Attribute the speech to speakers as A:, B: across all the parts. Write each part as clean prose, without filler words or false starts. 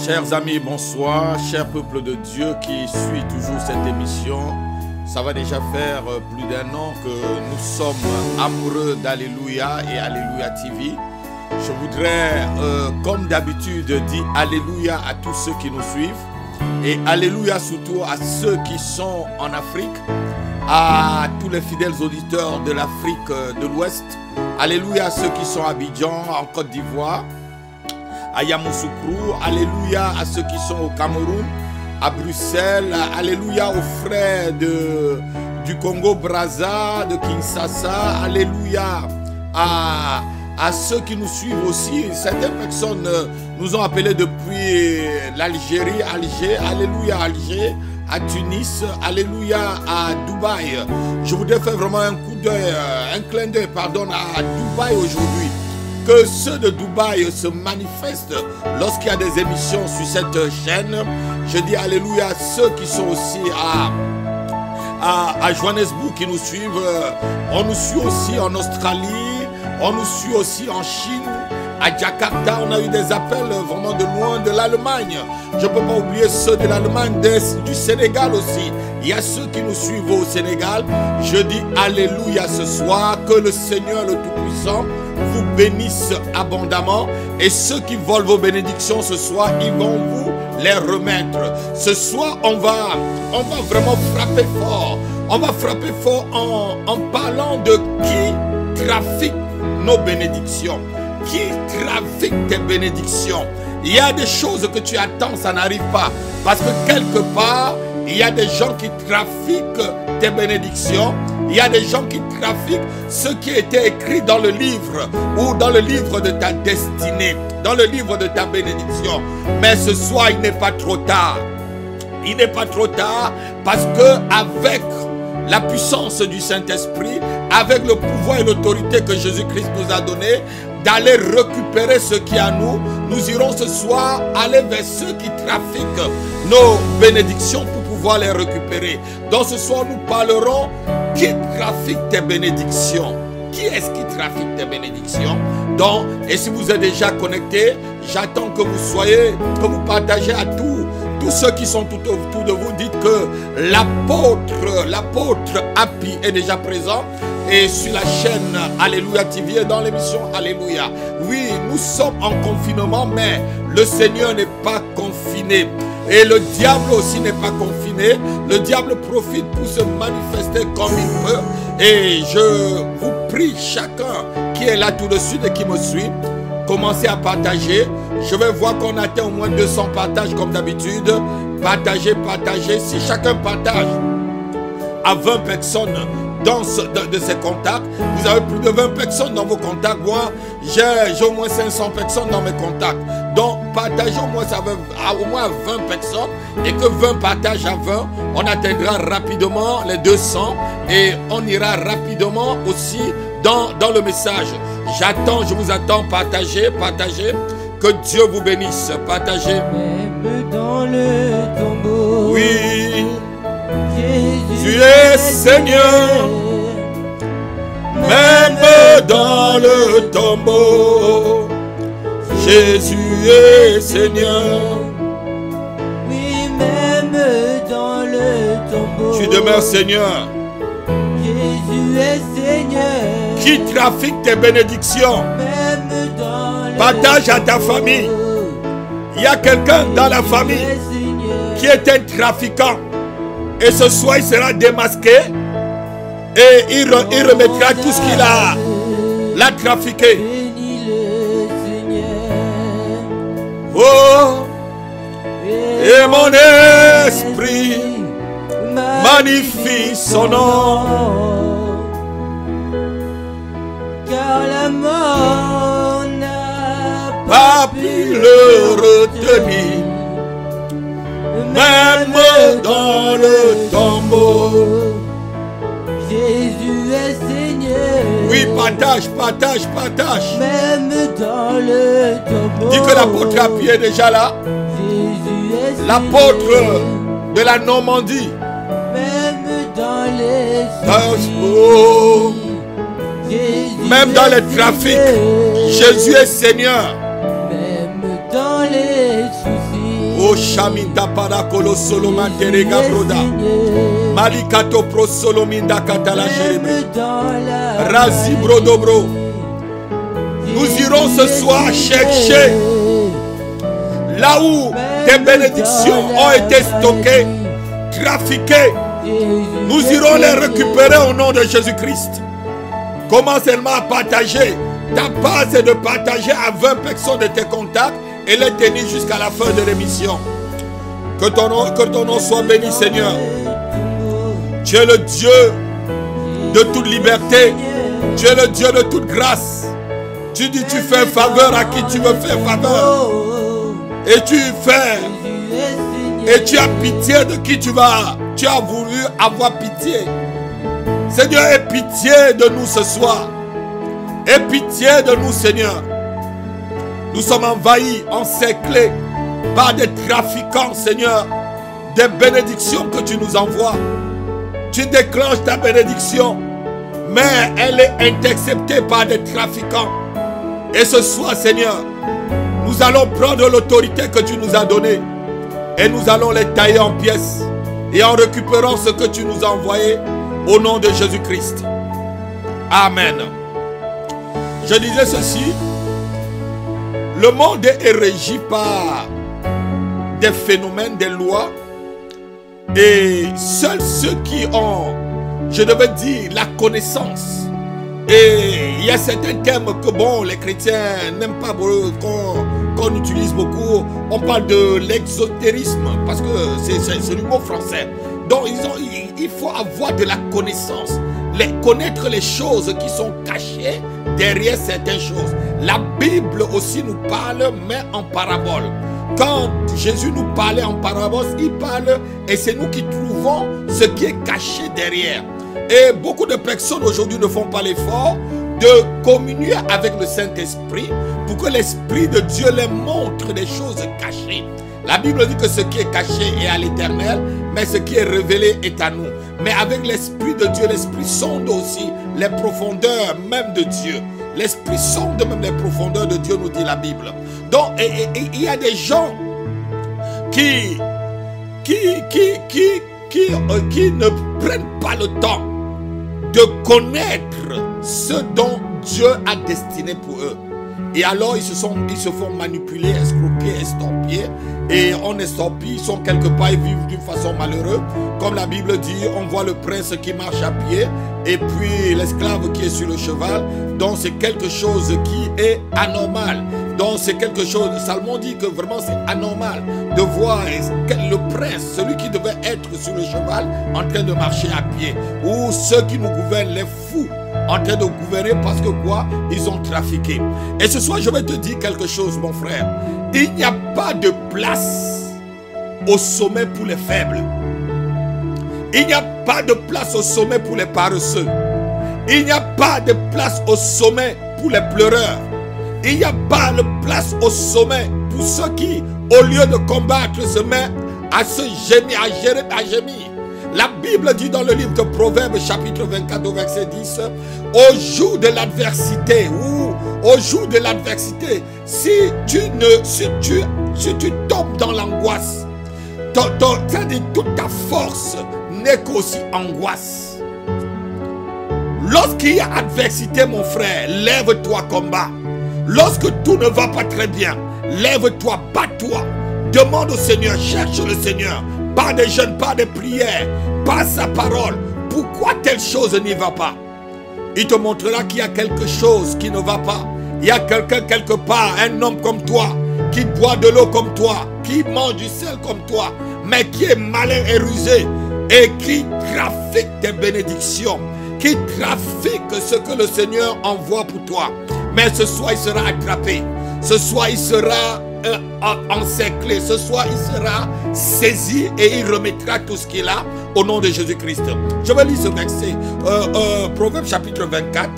A: Chers amis, bonsoir, cher peuple de Dieu qui suit toujours cette émission. Ça va déjà faire plus d'un an que nous sommes amoureux d'Alléluia et Alléluia TV. Je voudrais, comme d'habitude, dire Alléluia à tous ceux qui nous suivent et Alléluia surtout à ceux qui sont en Afrique, à tous les fidèles auditeurs de l'Afrique de l'Ouest. Alléluia à ceux qui sont à Abidjan, en Côte d'Ivoire, à Yamoussoukro. Alléluia à ceux qui sont au Cameroun, à Bruxelles. Alléluia aux frères du Congo-Brazza, de Kinshasa. Alléluia à ceux qui nous suivent aussi. Certaines personnes nous ont appelés depuis l'Algérie, Alger. Alléluia à Alger, à Tunis. Alléluia à Dubaï. Je voudrais faire vraiment un coup d'œil, un clin d'œil, pardon, à Dubaï aujourd'hui. Que ceux de Dubaï se manifestent lorsqu'il y a des émissions sur cette chaîne. Je dis alléluia à ceux qui sont aussi à Johannesburg qui nous suivent. On nous suit aussi en Australie, on nous suit aussi en Chine. À Jakarta, on a eu des appels vraiment de loin, de l'Allemagne. Je ne peux pas oublier ceux de l'Allemagne, du Sénégal aussi. Il y a ceux qui nous suivent au Sénégal. Je dis alléluia ce soir, que le Seigneur le Tout-Puissant vous bénisse abondamment. Et ceux qui volent vos bénédictions ce soir, ils vont vous les remettre. Ce soir, on va vraiment frapper fort. On va frapper fort en parlant de qui trafique nos bénédictions. Qui trafique tes bénédictions? Il y a des choses que tu attends, ça n'arrive pas. Parce que quelque part, il y a des gens qui trafiquent tes bénédictions. Il y a des gens qui trafiquent ce qui était écrit dans le livre ou dans le livre de ta destinée, dans le livre de ta bénédiction. Mais ce soir, il n'est pas trop tard. Il n'est pas trop tard parce que avec la puissance du Saint-Esprit, avec le pouvoir et l'autorité que Jésus-Christ nous a donné, d'aller récupérer ce qui est à nous, nous irons ce soir aller vers ceux qui trafiquent nos bénédictions pour pouvoir les récupérer. Donc ce soir, nous parlerons qui trafique tes bénédictions. Qui est-ce qui trafique tes bénédictions? Donc, et si vous êtes déjà connectés, j'attends que vous soyez, que vous partagez à tous ceux qui sont tout autour de vous. Dites que l'apôtre Happy est déjà présent. Et sur la chaîne Alléluia TV et dans l'émission Alléluia. Oui, nous sommes en confinement, mais le Seigneur n'est pas confiné. Et le diable aussi n'est pas confiné. Le diable profite pour se manifester comme il peut. Et je vous prie, chacun qui est là tout de suite et qui me suit, commencez à partager. Je vais voir qu'on atteint au moins 200 partages comme d'habitude. Partagez, partagez. Si chacun partage à 20 personnes de ces contacts, vous avez plus de 20 personnes dans vos contacts. Moi, j'ai au moins 500 personnes dans mes contacts. Donc, partagez au moins, ça veut au moins 20 personnes. Et que 20 partagent à 20, on atteindra rapidement les 200. Et on ira rapidement aussi dans le message. J'attends, je vous attends, partagez, partagez. Que Dieu vous bénisse. Partagez.
B: Même dans le tombeau.
A: Oui.
B: Jésus
A: Tu es Seigneur, même dans le tombeau. Jésus est Seigneur.
B: Oui, même dans le tombeau.
A: Tu demeures Seigneur.
B: Jésus est Seigneur.
A: Qui trafique tes bénédictions?
B: Même dans le
A: Partage à ta famille. Il y a quelqu'un dans la famille qui est un trafiquant. Et ce soir, il sera démasqué et il remettra tout ce qu'il a trafiqué.
B: Bénis le Seigneur.
A: Oh, et mon esprit magnifie son nom.
B: Car la mort n'a
A: Pas pu le retenir. Même dans le tombeau.
B: Jésus est Seigneur.
A: Oui, partage, partage, partage.
B: Même dans le tombeau.
A: Dis que l'apôtre Happy est déjà là.
B: Jésus est Seigneur.
A: L'apôtre de la Normandie.
B: Même dans les
A: Oh.
B: Jésus
A: Même dans
B: est
A: les trafics,
B: Seigneur.
A: Jésus est Seigneur.
B: Même dans les soucis.
A: Oh Shaminda Parakolo Soloman Terega Broda. Malikato Pro Solominda Katala Jerebe. Razi Brodobro. Nous irons ce soir chercher là où des bénédictions ont été stockées, trafiquées. Nous irons les récupérer au nom de Jésus-Christ. Commence seulement à partager. Ta part, c'est de partager à 20 personnes de tes contacts et les tenir jusqu'à la fin de l'émission. Que ton nom soit béni, Seigneur. Tu es le Dieu de toute liberté. Tu es le Dieu de toute grâce. Tu dis tu fais faveur à qui tu veux faire faveur. Et tu fais. Et tu as pitié de qui tu as voulu avoir pitié. Seigneur, aie pitié de nous ce soir. Aie pitié de nous, Seigneur. Nous sommes envahis, encerclés par des trafiquants, Seigneur. Des bénédictions que tu nous envoies. Tu déclenches ta bénédiction, mais elle est interceptée par des trafiquants. Et ce soir, Seigneur, nous allons prendre l'autorité que tu nous as donnée et nous allons les tailler en pièces et en récupérant ce que tu nous as envoyé au nom de Jésus-Christ. Amen. Je disais ceci, le monde est régi par des phénomènes, des lois, et seuls ceux qui ont, je devais dire, la connaissance. Et il y a certains termes que bon, les chrétiens n'aiment pas qu'on utilise beaucoup. On parle de l'exotérisme parce que c'est du mot français. Donc il faut avoir de la connaissance, connaître les choses qui sont cachées derrière certaines choses. La Bible aussi nous parle, mais en parabole. Quand Jésus nous parlait en parabole, il parle et c'est nous qui trouvons ce qui est caché derrière. Et beaucoup de personnes aujourd'hui ne font pas l'effort de communier avec le Saint-Esprit pour que l'Esprit de Dieu les montre des choses cachées. La Bible dit que ce qui est caché est à l'Éternel, mais ce qui est révélé est à nous. Mais avec l'Esprit de Dieu, l'Esprit sonde aussi les profondeurs même de Dieu. L'Esprit sonde même les profondeurs de Dieu, nous dit la Bible. Donc, il y a des gens qui ne prennent pas le temps de connaître ce dont Dieu a destiné pour eux. Et alors ils se font manipuler, escroquer, estorpiller. Et on estorpille, ils sont quelque part, ils vivent d'une façon malheureuse. Comme la Bible dit, on voit le prince qui marche à pied et puis l'esclave qui est sur le cheval. Donc c'est quelque chose qui est anormal. Donc c'est quelque chose, Salomon dit que vraiment c'est anormal de voir le prince, celui qui devait être sur le cheval, en train de marcher à pied. Ou ceux qui nous gouvernent, les fous, en train de gouverner parce que quoi? Ils ont trafiqué. Et ce soir je vais te dire quelque chose, mon frère. Il n'y a pas de place au sommet pour les faibles. Il n'y a pas de place au sommet pour les paresseux. Il n'y a pas de place au sommet pour les pleureurs. Il n'y a pas de place au sommet pour ceux qui, au lieu de combattre, se mettent à se gémir, à gémir. La Bible dit dans le livre de Proverbes, chapitre 24, au verset 10, au jour de l'adversité, ou au jour de l'adversité, si tu tombes dans l'angoisse, toute ta force n'est qu'aussi angoisse. Lorsqu'il y a adversité, mon frère, lève-toi, combat. Lorsque tout ne va pas très bien, lève-toi, bats-toi. Demande au Seigneur, cherche le Seigneur. Pas de jeûne, pas de prière, pas sa parole. Pourquoi telle chose n'y va pas? Il te montrera qu'il y a quelque chose qui ne va pas. Il y a quelqu'un quelque part, un homme comme toi, qui boit de l'eau comme toi, qui mange du sel comme toi, mais qui est malin et rusé et qui trafique tes bénédictions, qui trafique ce que le Seigneur envoie pour toi. Mais ce soir, il sera attrapé. Ce soir, il sera encerclé. Ce soir, il sera saisi et il remettra tout ce qu'il a au nom de Jésus-Christ. Je vais lire ce verset. Proverbe chapitre 24,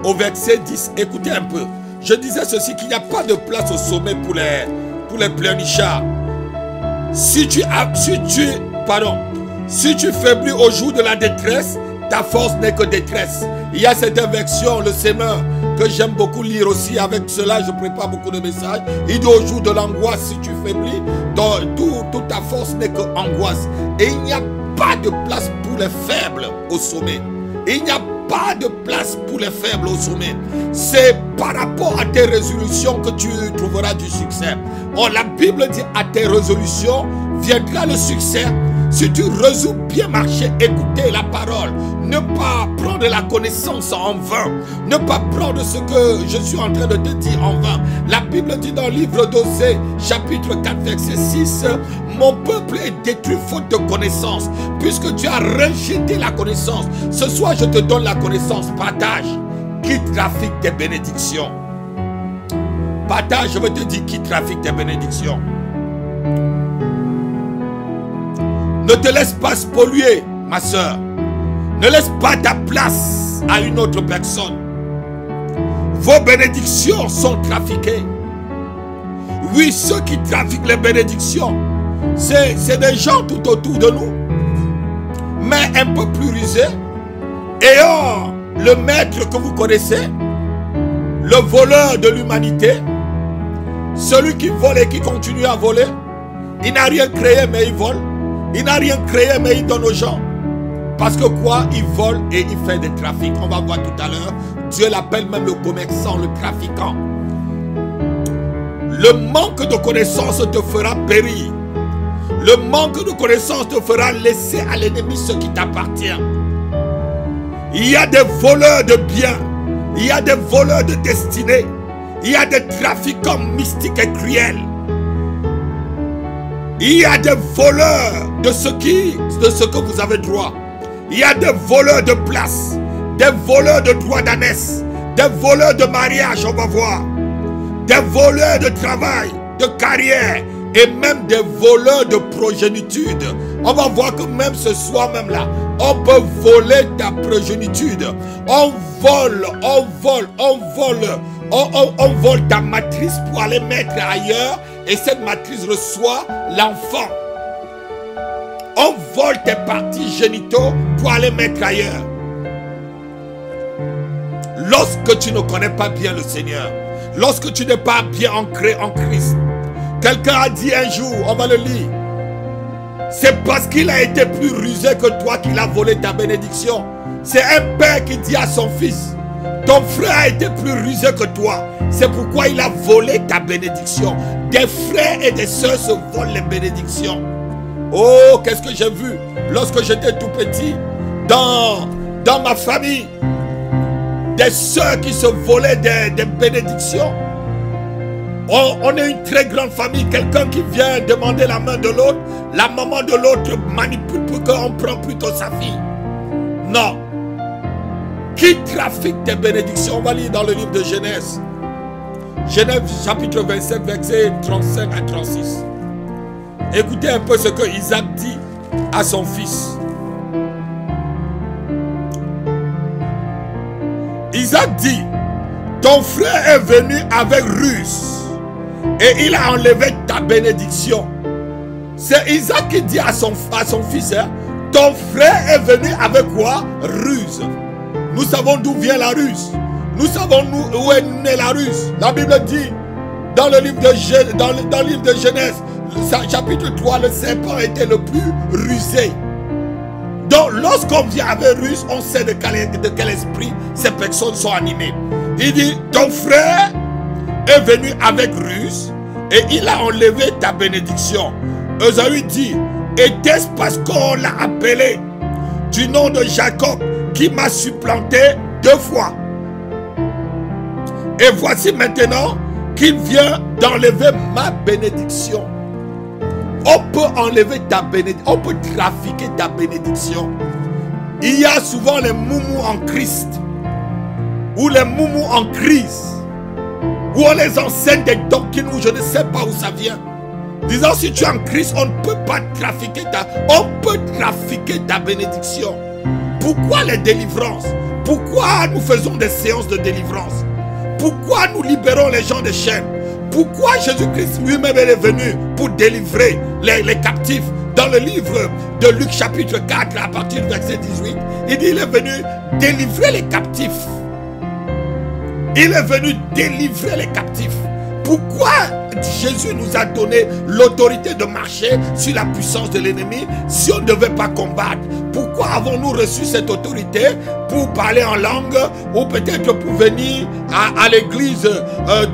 A: au verset 10. Écoutez un peu. Je disais ceci, qu'il n'y a pas de place au sommet pour les pleurnichards. Si tu faiblis au jour de la détresse, ta force n'est que détresse. Il y a cette version, le Seigneur, que j'aime beaucoup lire aussi. Avec cela, je prépare beaucoup de messages. Il dit au jour de l'angoisse, si tu faiblis, toute ta force n'est que angoisse. Et il n'y a pas de place pour les faibles au sommet. Il n'y a pas de place pour les faibles au sommet. C'est par rapport à tes résolutions que tu trouveras du succès. Or, la Bible dit à tes résolutions viendra le succès. Si tu résous bien marcher, écouter la parole, ne pas prendre la connaissance en vain, ne pas prendre ce que je suis en train de te dire en vain. La Bible dit dans le livre d'Osée, chapitre 4, verset 6, mon peuple est détruit faute de connaissance, puisque tu as rejeté la connaissance. Ce soir, je te donne la connaissance. Partage, qui trafique tes bénédictions. Partage, je veux te dire qui trafique tes bénédictions. Ne te laisse pas polluer, ma soeur. Ne laisse pas ta place à une autre personne. Vos bénédictions sont trafiquées. Oui, ceux qui trafiquent les bénédictions, c'est des gens tout autour de nous, mais un peu plus rusés. Et or, le maître que vous connaissez, le voleur de l'humanité, celui qui vole et qui continue à voler, il n'a rien créé mais il vole. Il n'a rien créé mais il donne aux gens. Parce que quoi? Il vole et il fait des trafics. On va voir tout à l'heure. Dieu l'appelle même le commerçant, le trafiquant. Le manque de connaissance te fera périr. Le manque de connaissance te fera laisser à l'ennemi ce qui t'appartient. Il y a des voleurs de biens. Il y a des voleurs de destinée. Il y a des trafiquants mystiques et cruels. Il y a des voleurs de ce que vous avez droit. Il y a des voleurs de place, des voleurs de droit d'ânesse, des voleurs de mariage, on va voir, des voleurs de travail, de carrière et même des voleurs de progénitude. On va voir que même ce soir même là, on peut voler ta progénitude. On vole ta matrice pour aller mettre ailleurs. Et cette matrice reçoit l'enfant. On vole tes parties génitaux pour aller mettre ailleurs. Lorsque tu ne connais pas bien le Seigneur, lorsque tu n'es pas bien ancré en Christ, quelqu'un a dit un jour, on va le lire, c'est parce qu'il a été plus rusé que toi qu'il a volé ta bénédiction. C'est un père qui dit à son fils, ton frère a été plus rusé que toi. C'est pourquoi il a volé ta bénédiction. Des frères et des sœurs se volent les bénédictions. Oh, qu'est-ce que j'ai vu lorsque j'étais tout petit dans ma famille. Des sœurs qui se volaient des bénédictions. On est une très grande famille. Quelqu'un qui vient demander la main de l'autre. La maman de l'autre manipule pour qu'on prenne plutôt sa fille. Non. Qui trafique tes bénédictions? On va lire dans le livre de Genèse. Genèse chapitre 27, verset 35 à 36. Écoutez un peu ce que Isaac dit à son fils. Isaac dit, ton frère est venu avec ruse et il a enlevé ta bénédiction. C'est Isaac qui dit à son fils, hein, ton frère est venu avec quoi? Ruse. Nous savons d'où vient la ruse. Nous savons où est née la ruse. La Bible dit dans le livre de Genèse, chapitre 3, le serpent était le plus rusé. Donc lorsqu'on vient avec ruse, on sait de quel esprit ces personnes sont animées. Il dit, ton frère est venu avec ruse et il a enlevé ta bénédiction. Esaü dit, était-ce parce qu'on l'a appelé du nom de Jacob qui m'a supplanté 2 fois? Et voici maintenant qu'il vient d'enlever ma bénédiction. On peut enlever ta bénédiction, on peut trafiquer ta bénédiction. Il y a souvent les moumous en Christ, ou les moumous en crise, où on les enseigne des doctrines où je ne sais pas où ça vient. Disant, si tu es en Christ, on ne peut pas trafiquer on peut trafiquer ta bénédiction. Pourquoi les délivrances? Pourquoi nous faisons des séances de délivrance? Pourquoi nous libérons les gens des chaînes? Pourquoi Jésus-Christ lui-même est venu pour délivrer les captifs dans le livre de Luc chapitre 4, à partir du verset 18, il dit, il est venu délivrer les captifs. Il est venu délivrer les captifs. Pourquoi Jésus nous a donné l'autorité de marcher sur la puissance de l'ennemi si on ne devait pas combattre? Pourquoi avons-nous reçu cette autorité? Pour parler en langue ou peut-être pour venir à l'église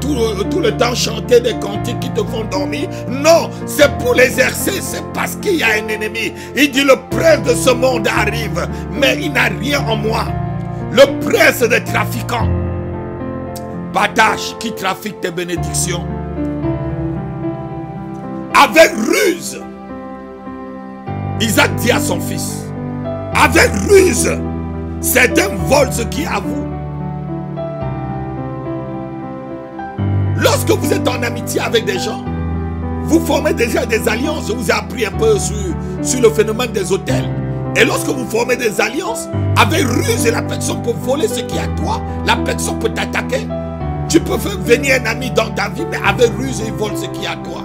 A: tout le temps chanter des cantiques qui te font dormir? Non, c'est pour l'exercer, c'est parce qu'il y a un ennemi. Il dit, le prince de ce monde arrive, mais il n'a rien en moi. Le prince des trafiquants. Partage qui trafique tes bénédictions. Avec ruse, Isaac dit à son fils, avec ruse, certains volent ce qui est à vous. Lorsque vous êtes en amitié avec des gens, vous formez déjà des alliances. Je vous ai appris un peu sur le phénomène des hôtels. Et lorsque vous formez des alliances, avec ruse, la personne peut voler ce qui est à toi. La personne peut t'attaquer. Tu peux faire venir un ami dans ta vie, mais avec ruse, il vole ce qui est à toi.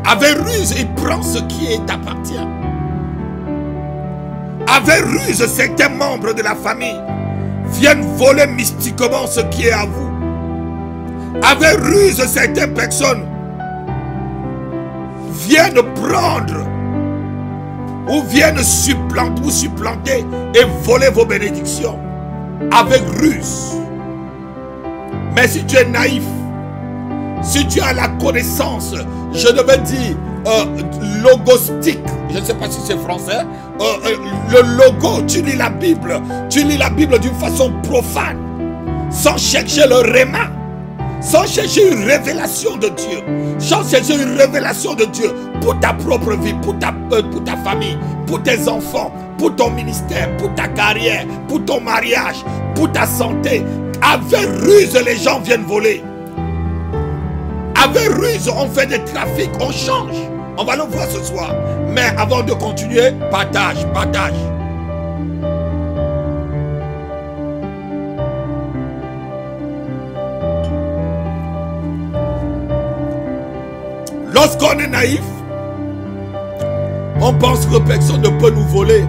A: Avec ruse, il prend ce qui t'appartient. Avec ruse, certains membres de la famille viennent voler mystiquement ce qui est à vous. Avec ruse, certaines personnes viennent prendre ou viennent vous supplanter et voler vos bénédictions. Avec ruse. Mais si tu es naïf, si tu as la connaissance, je devais dire logostique, je ne sais pas si c'est français, le logo, tu lis la Bible d'une façon profane, sans chercher le réma, sans chercher une révélation de Dieu, sans chercher une révélation de Dieu pour ta propre vie, pour ta famille, pour tes enfants, pour ton ministère, pour ta carrière, pour ton mariage, pour ta santé. Avec ruse, les gens viennent voler. Avec ruse, on fait des trafics, on change. On va le voir ce soir. Mais avant de continuer, partage. Lorsqu'on est naïf, on pense que personne ne peut nous voler.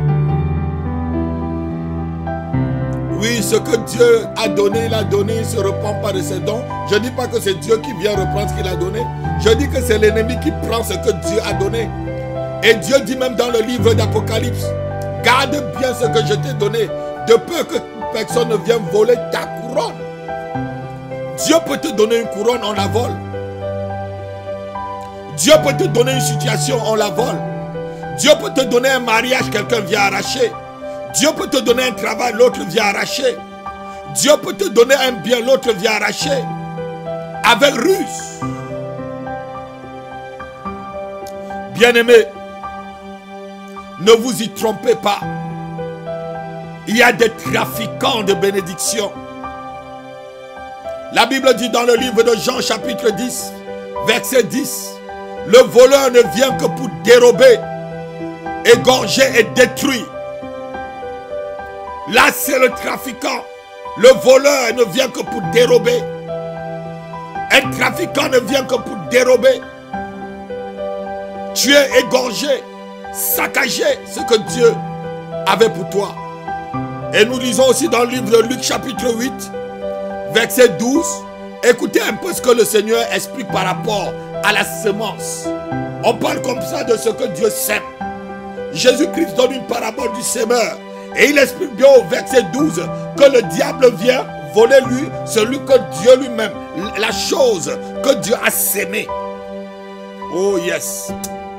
A: Oui, ce que Dieu a donné, il a donné, il ne se reprend pas de ses dons. Je ne dis pas que c'est Dieu qui vient reprendre ce qu'il a donné. Je dis que c'est l'ennemi qui prend ce que Dieu a donné. Et Dieu dit même dans le livre d'Apocalypse, garde bien ce que je t'ai donné, de peur que personne ne vienne voler ta couronne. Dieu peut te donner une couronne, on la vole. Dieu peut te donner une situation, on la vole. Dieu peut te donner un mariage, quelqu'un vient arracher. Dieu peut te donner un travail, l'autre vient arracher. Dieu peut te donner un bien, l'autre vient arracher. Avec ruse. Bien-aimés, ne vous y trompez pas. Il y a des trafiquants de bénédictions. La Bible dit dans le livre de Jean chapitre 10, verset 10, le voleur ne vient que pour dérober, égorger et détruire. Là, c'est le trafiquant. Le voleur ne vient que pour dérober. Un trafiquant ne vient que pour dérober. Tuer, égorger, saccager ce que Dieu avait pour toi. Et nous lisons aussi dans le livre de Luc chapitre 8, verset 12. Écoutez un peu ce que le Seigneur explique par rapport à la semence. On parle comme ça de ce que Dieu sème. Jésus-Christ donne une parabole du semeur. Et il explique bien au verset 12 que le diable vient voler lui, celui que Dieu lui-même, la chose que Dieu a sémée. Oh yes.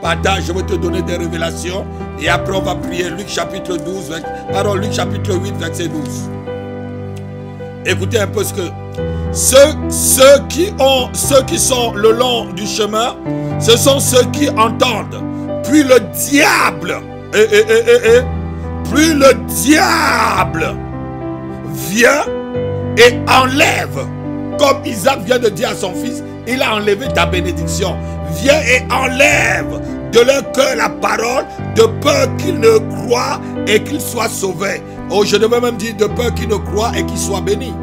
A: Partage, je vais te donner des révélations et après on va prier. Luc chapitre 12, Luc chapitre 8, verset 12. Écoutez un peu ce que ceux qui sont le long du chemin, ce sont ceux qui entendent. Puis le diable, puis le diable vient et enlève, comme Isaac vient de dire à son fils, il a enlevé ta bénédiction. Viens et enlève de leur cœur la parole, de peur qu'ils ne croient et qu'ils soient sauvés. Oh, je devais même dire de peur qu'ils ne croient et qu'ils soient bénis.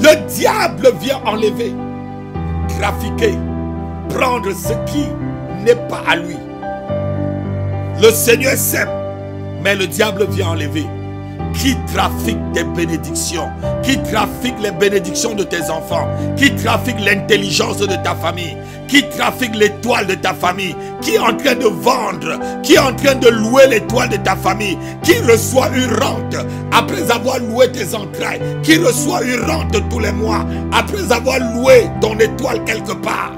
A: Le diable vient enlever. trafiquer, prendre ce qui n'est pas à lui. Le Seigneur sème, mais le diable vient enlever. Qui trafique des bénédictions, qui trafique les bénédictions de tes enfants, qui trafique l'intelligence de ta famille, qui trafique l'étoile de ta famille, qui est en train de vendre, qui est en train de louer l'étoile de ta famille, qui reçoit une rente après avoir loué tes entrailles, qui reçoit une rente tous les mois après avoir loué ton étoile quelque part.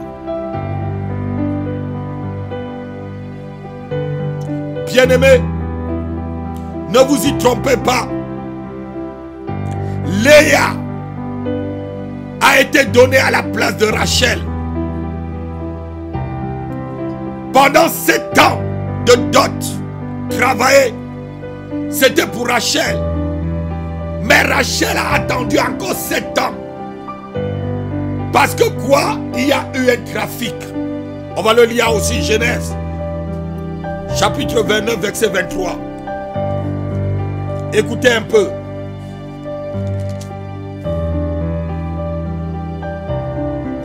A: Bien-aimés, ne vous y trompez pas. Léa a été donnée à la place de Rachel. Pendant 7 ans de dot travaillé, c'était pour Rachel. Mais Rachel a attendu encore 7 ans. Parce que quoi? Il y a eu un trafic. On va le lire aussi, Genèse. Chapitre 29, verset 23. Écoutez un peu.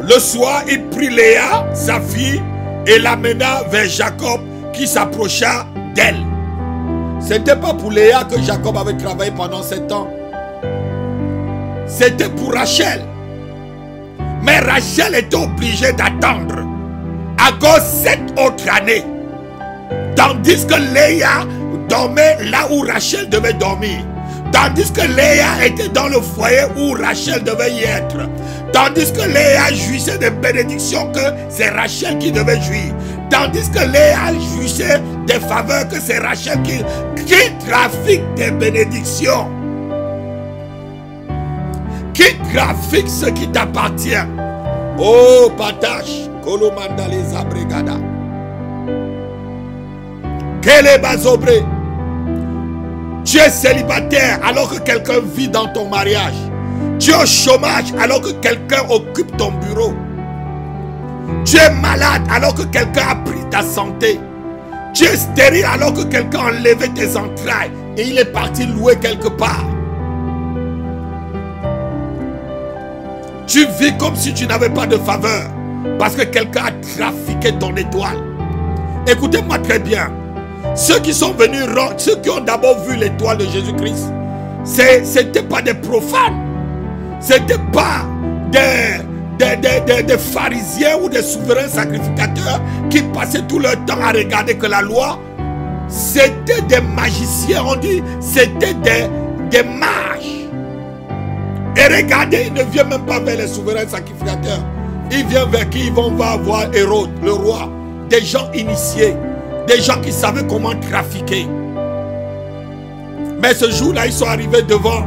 A: Le soir, il prit Léa, sa fille, et l'amena vers Jacob qui s'approcha d'elle. Ce n'était pas pour Léa que Jacob avait travaillé pendant 7 ans. C'était pour Rachel. Mais Rachel était obligée d'attendre encore 7 autres années. Tandis que Léa dormait là où Rachel devait dormir. Tandis que Léa était dans le foyer où Rachel devait y être. Tandis que Léa jouissait des bénédictions que c'est Rachel qui devait jouir. Tandis que Léa jouissait des faveurs que c'est Rachel qui trafique des bénédictions. Qui trafique ce qui t'appartient. Oh, Patache, Kolomanda les Abregada. Quel est Bazobré? Tu es célibataire alors que quelqu'un vit dans ton mariage. Tu es au chômage alors que quelqu'un occupe ton bureau. Tu es malade alors que quelqu'un a pris ta santé. Tu es stérile alors que quelqu'un a enlevé tes entrailles et il est parti louer quelque part. Tu vis comme si tu n'avais pas de faveur parce que quelqu'un a trafiqué ton étoile. Écoutez-moi très bien. Ceux qui sont venus, ceux qui ont d'abord vu l'étoile de Jésus-Christ, ce n'étaient pas des profanes. Ce n'étaient pas des pharisiens ou des souverains sacrificateurs qui passaient tout leur temps à regarder que la loi. C'était des magiciens, on dit, c'était des mages. Et regardez, il ne vient même pas vers les souverains sacrificateurs. Il vient vers qui? Ils vont voir Hérode, le roi. Des gens initiés. Des gens qui savaient comment trafiquer. Mais ce jour-là, ils sont arrivés devant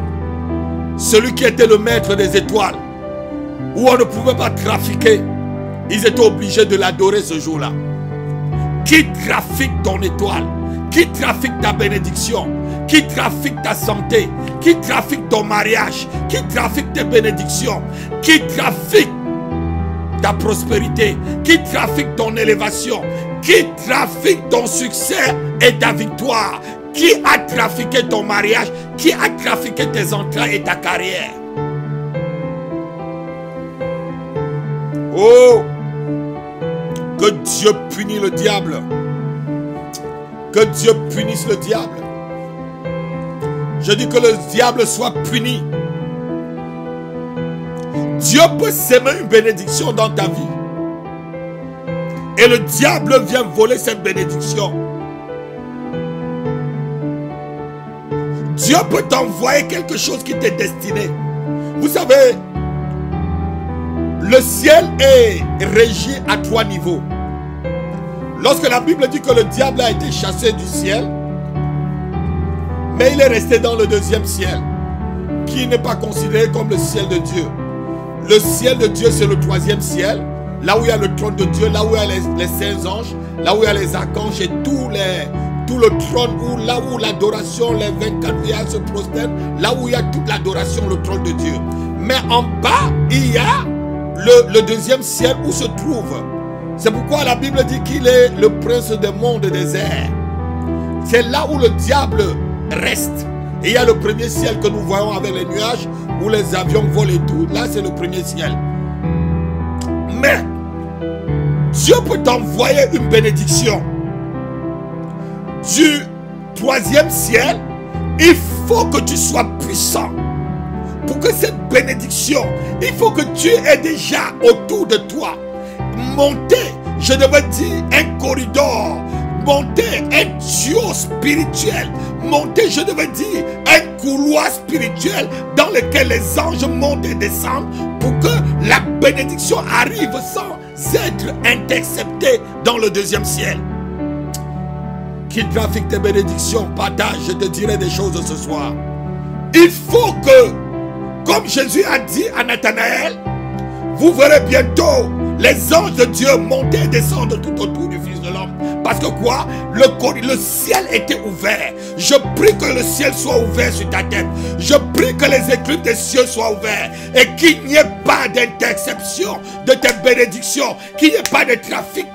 A: celui qui était le maître des étoiles, où on ne pouvait pas trafiquer. Ils étaient obligés de l'adorer ce jour-là. Qui trafique ton étoile? Qui trafique ta bénédiction? Qui trafique ta santé? Qui trafique ton mariage? Qui trafique tes bénédictions? Qui trafique ta prospérité? Qui trafique ton élévation? Qui trafique ton succès et ta victoire? Qui a trafiqué ton mariage? Qui a trafiqué tes entrailles et ta carrière? Oh! Que Dieu punisse le diable. Que Dieu punisse le diable. Je dis que le diable soit puni. Dieu peut s'aimer une bénédiction dans ta vie. Et le diable vient voler cette bénédiction. Dieu peut t'envoyer quelque chose qui t'est destiné. Vous savez, le ciel est régi à 3 niveaux. Lorsque la Bible dit que le diable a été chassé du ciel, mais il est resté dans le 2e ciel, qui n'est pas considéré comme le ciel de Dieu. Le ciel de Dieu, c'est le 3e ciel, là où il y a le trône de Dieu, là où il y a les saints anges, là où il y a les archanges et tout le trône, là où l'adoration, les 24 vieillards se prosternent, là où il y a toute l'adoration, le trône de Dieu. Mais en bas, il y a le 2e ciel où se trouve. C'est pourquoi la Bible dit qu'il est le prince des mondes et des airs. C'est là où le diable reste. Et il y a le 1er ciel que nous voyons avec les nuages, où les avions volent et tout. Là, c'est le 1er ciel. Mais Dieu peut t'envoyer une bénédiction du 3e ciel. Il faut que tu sois puissant. Pour que cette bénédiction, il faut que Dieu ait déjà autour de toi monté, je devais dire, un corridor, monter un tuyau spirituel, monter, je devais dire, un couloir spirituel dans lequel les anges montent et descendent pour que la bénédiction arrive sans être interceptée dans le 2e ciel. Qui trafique tes bénédictions, partage, je te dirai des choses ce soir. Il faut que, comme Jésus a dit à Nathanaël, vous verrez bientôt les anges de Dieu monter et descendre tout autour du Fils de l'homme. Parce que quoi? Le ciel était ouvert. Je prie que le ciel soit ouvert sur ta tête. Je prie que les écluses des cieux soient ouverts. Et qu'il n'y ait pas d'interception de tes bénédictions. Qu'il n'y ait pas de trafic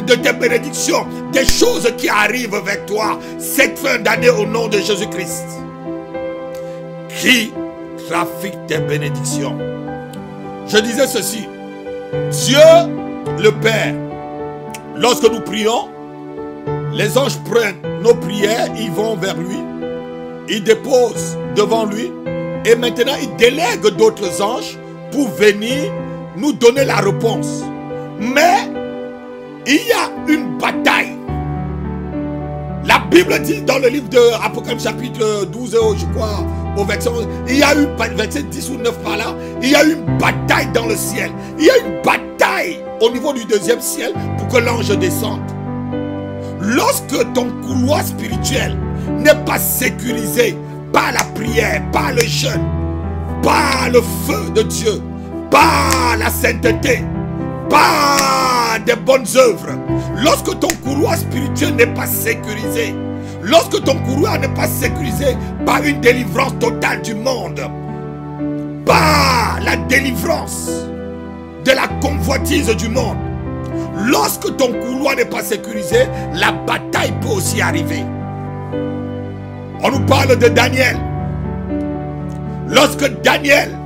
A: de tes bénédictions. Des choses qui arrivent avec toi cette fin d'année au nom de Jésus-Christ. Qui trafique tes bénédictions? Je disais ceci. Dieu, le Père, lorsque nous prions, les anges prennent nos prières, ils vont vers lui, ils déposent devant lui, et maintenant ils délèguent d'autres anges pour venir nous donner la réponse. Mais il y a une bataille. La Bible dit dans le livre de Apocalypse chapitre 12, je crois, au verset 11, il y a eu, verset 10 ou 9 par là, il y a eu une bataille dans le ciel. Il y a une bataille au niveau du 2e ciel pour que l'ange descende. Lorsque ton couloir spirituel n'est pas sécurisé par la prière, par le jeûne, par le feu de Dieu, par la sainteté, par des bonnes œuvres, lorsque ton couloir spirituel n'est pas sécurisé, lorsque ton couloir n'est pas sécurisé par une délivrance totale du monde, par la délivrance de la convoitise du monde, lorsque ton couloir n'est pas sécurisé, la bataille peut aussi arriver. On nous parle de Daniel. Lorsque Daniel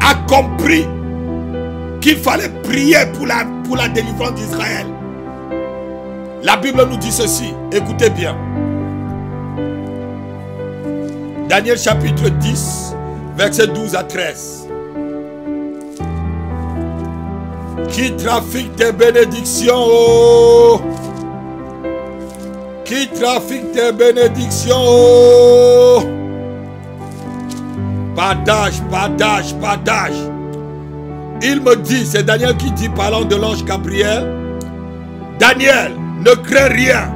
A: a compris qu'il fallait prier pour la délivrance d'Israël, la Bible nous dit ceci, écoutez bien. Daniel chapitre 10, versets 12 à 13. Qui trafique tes bénédictions, oh? Qui trafique tes bénédictions, oh? Partage, partage, partage. Il me dit, c'est Daniel qui dit, parlant de l'ange Gabriel, Daniel, ne crains rien,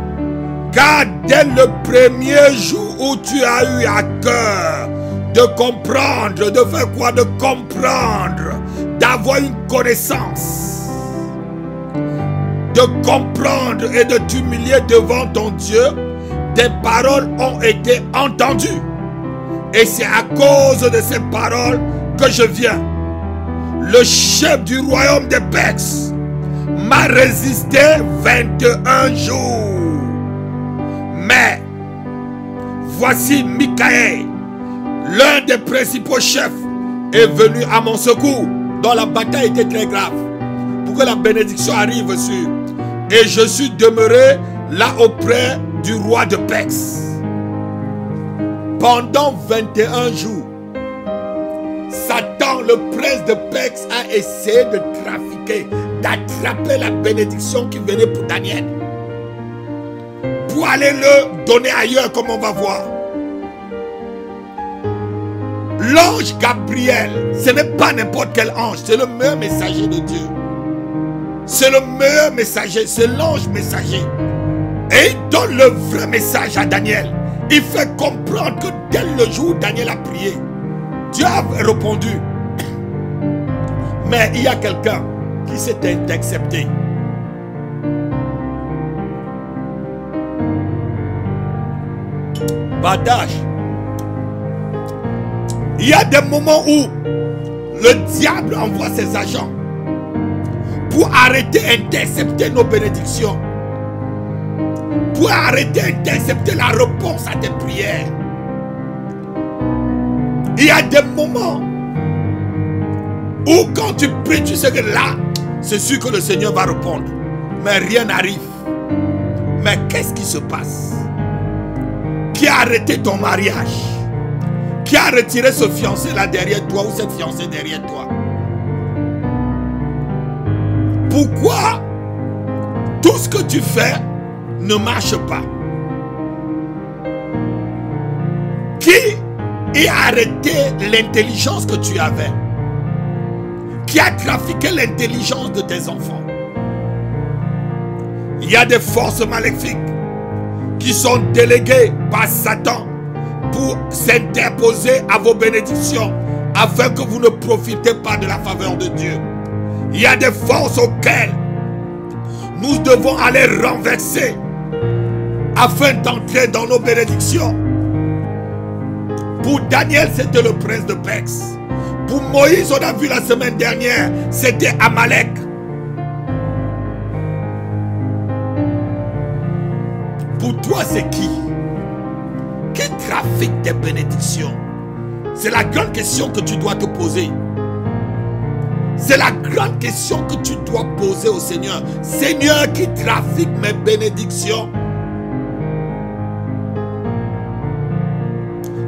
A: car dès le premier jour où tu as eu à cœur de comprendre, de faire quoi? De comprendre, d'avoir une connaissance, de comprendre et de t'humilier devant ton Dieu, tes paroles ont été entendues. Et c'est à cause de ces paroles que je viens. Le chef du royaume des Perses m'a résisté 21 jours. Mais voici Michael, l'un des principaux chefs, est venu à mon secours. Donc la bataille était très grave pour que la bénédiction arrive sur. Et je suis demeuré là auprès du roi de Perse. Pendant 21 jours, Satan, le prince de Perse, a essayé de trafiquer, d'attraper la bénédiction qui venait pour Daniel, pour aller le donner ailleurs, comme on va voir. L'ange Gabriel, ce n'est pas n'importe quel ange, c'est le meilleur messager de Dieu. C'est le meilleur messager, c'est l'ange messager. Et il donne le vrai message à Daniel. Il fait comprendre que dès le jour où Daniel a prié, Dieu a répondu. Mais il y a quelqu'un qui s'est intercepté. Partage. Il y a des moments où le diable envoie ses agents pour arrêter, intercepter nos bénédictions, pour arrêter, intercepter la réponse à tes prières. Il y a des moments Ou quand tu pries, tu sais que là, c'est sûr que le Seigneur va répondre. Mais rien n'arrive. Mais qu'est-ce qui se passe? Qui a arrêté ton mariage? Qui a retiré ce fiancé-là derrière toi ou cette fiancée derrière toi? Pourquoi tout ce que tu fais ne marche pas? Qui a arrêté l'intelligence que tu avais? Qui a trafiqué l'intelligence de tes enfants? Il y a des forces maléfiques qui sont déléguées par Satan pour s'interposer à vos bénédictions afin que vous ne profitez pas de la faveur de Dieu. Il y a des forces auxquelles nous devons aller renverser afin d'entrer dans nos bénédictions. Pour Daniel, c'était le prince de Perse. Pour Moïse, on a vu la semaine dernière, c'était Amalek. Pour toi, c'est qui? Qui trafique tes bénédictions? C'est la grande question que tu dois te poser. C'est la grande question que tu dois poser au Seigneur. Seigneur, qui trafique mes bénédictions?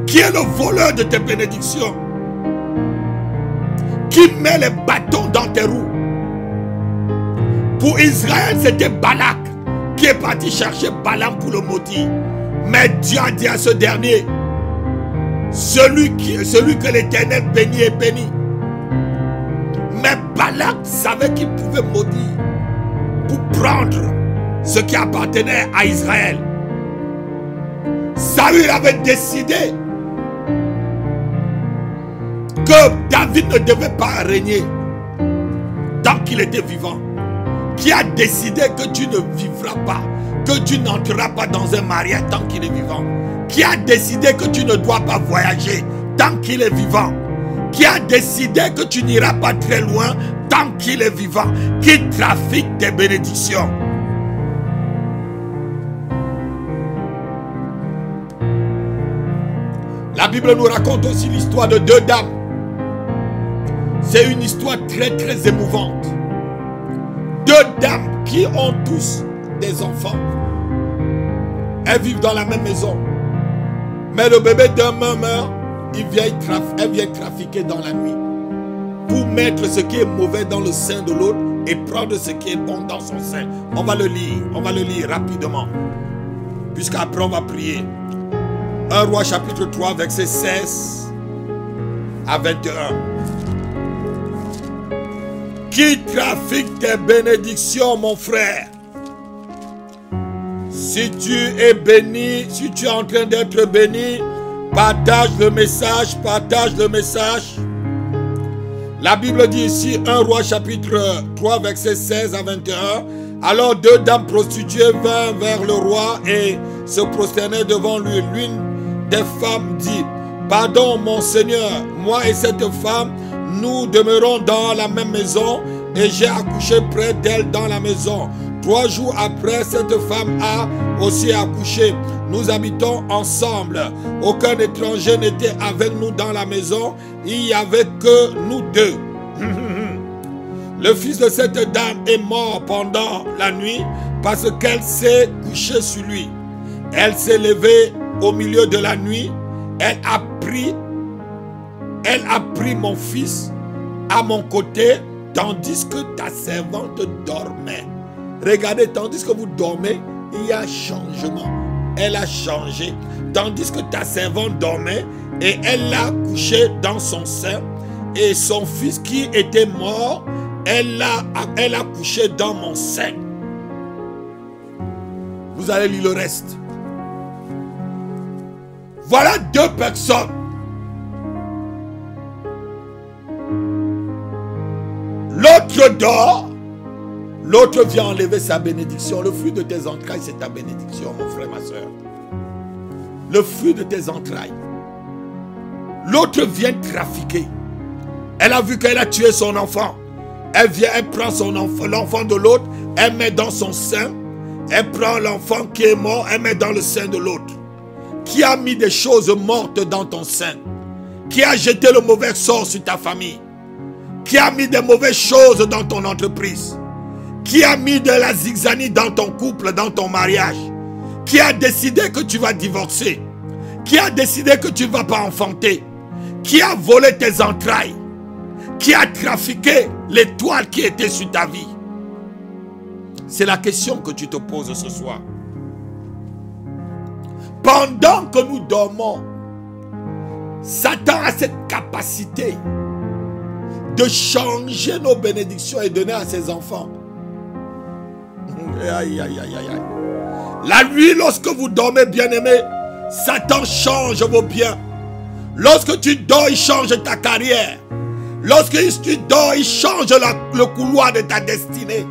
A: Qui est le voleur de tes bénédictions? Qui met les bâtons dans tes roues? Pour Israël, c'était Balak qui est parti chercher Balaam pour le maudire. Mais Dieu a dit à ce dernier, celui que l'Éternel bénit est béni. Mais Balak savait qu'il pouvait maudire pour prendre ce qui appartenait à Israël. Saül avait décidé que David ne devait pas régner tant qu'il était vivant. Qui a décidé que tu ne vivras pas, que tu n'entreras pas dans un mariage tant qu'il est vivant? Qui a décidé que tu ne dois pas voyager tant qu'il est vivant? Qui a décidé que tu n'iras pas très loin tant qu'il est vivant? Qui trafique tes bénédictions? La Bible nous raconte aussi l'histoire de deux dames. C'est une histoire très très émouvante. Deux dames qui ont tous des enfants. Elles vivent dans la même maison. Mais le bébé d'un meurt, elle vient trafiquer dans la nuit. Pour mettre ce qui est mauvais dans le sein de l'autre et prendre ce qui est bon dans son sein. On va le lire rapidement. Puisqu'après on va prier. 1 Roi chapitre 3 verset 16 à 21. Qui trafique tes bénédictions, mon frère? Si tu es béni, si tu es en train d'être béni, partage le message, partage le message. La Bible dit ici, 1 Roi chapitre 3 verset 16 à 21. Alors deux dames prostituées vinrent vers le roi et se prosternaient devant lui. L'une des femmes dit, pardon mon Seigneur, moi et cette femme, nous demeurons dans la même maison et j'ai accouché près d'elle dans la maison. 3 jours après, cette femme a aussi accouché. Nous habitons ensemble. Aucun étranger n'était avec nous dans la maison. Il n'y avait que nous deux. Le fils de cette dame est mort pendant la nuit parce qu'elle s'est couchée sur lui. Elle s'est levée au milieu de la nuit. Elle a pris mon fils à mon côté tandis que ta servante dormait. Regardez, tandis que vous dormez, il y a un changement. Elle a changé. Tandis que ta servante dormait et elle l'a couché dans son sein. Et son fils qui était mort, elle a couché dans mon sein. Vous allez lire le reste. Voilà deux personnes. L'autre dort, l'autre vient enlever sa bénédiction. Le fruit de tes entrailles, c'est ta bénédiction, mon frère, ma soeur. Le fruit de tes entrailles. L'autre vient trafiquer. Elle a vu qu'elle a tué son enfant. Elle vient, elle prend son enfant, l'enfant de l'autre, elle met dans son sein. Elle prend l'enfant qui est mort, elle met dans le sein de l'autre. Qui a mis des choses mortes dans ton sein? Qui a jeté le mauvais sort sur ta famille? qui a mis des mauvaises choses dans ton entreprise, qui a mis de la zigzanie dans ton couple, dans ton mariage, qui a décidé que tu vas divorcer, qui a décidé que tu ne vas pas enfanter, qui a volé tes entrailles, qui a trafiqué l'étoile qui était sur ta vie. C'est la question que tu te poses ce soir. Pendant que nous dormons, Satan a cette capacité de changer nos bénédictions et donner à ses enfants. Aïe, aïe, aïe, aïe, aïe. La nuit, lorsque vous dormez, bien-aimés, Satan change vos biens. Lorsque tu dors, il change ta carrière. Lorsque tu dors, il change le couloir de ta destinée.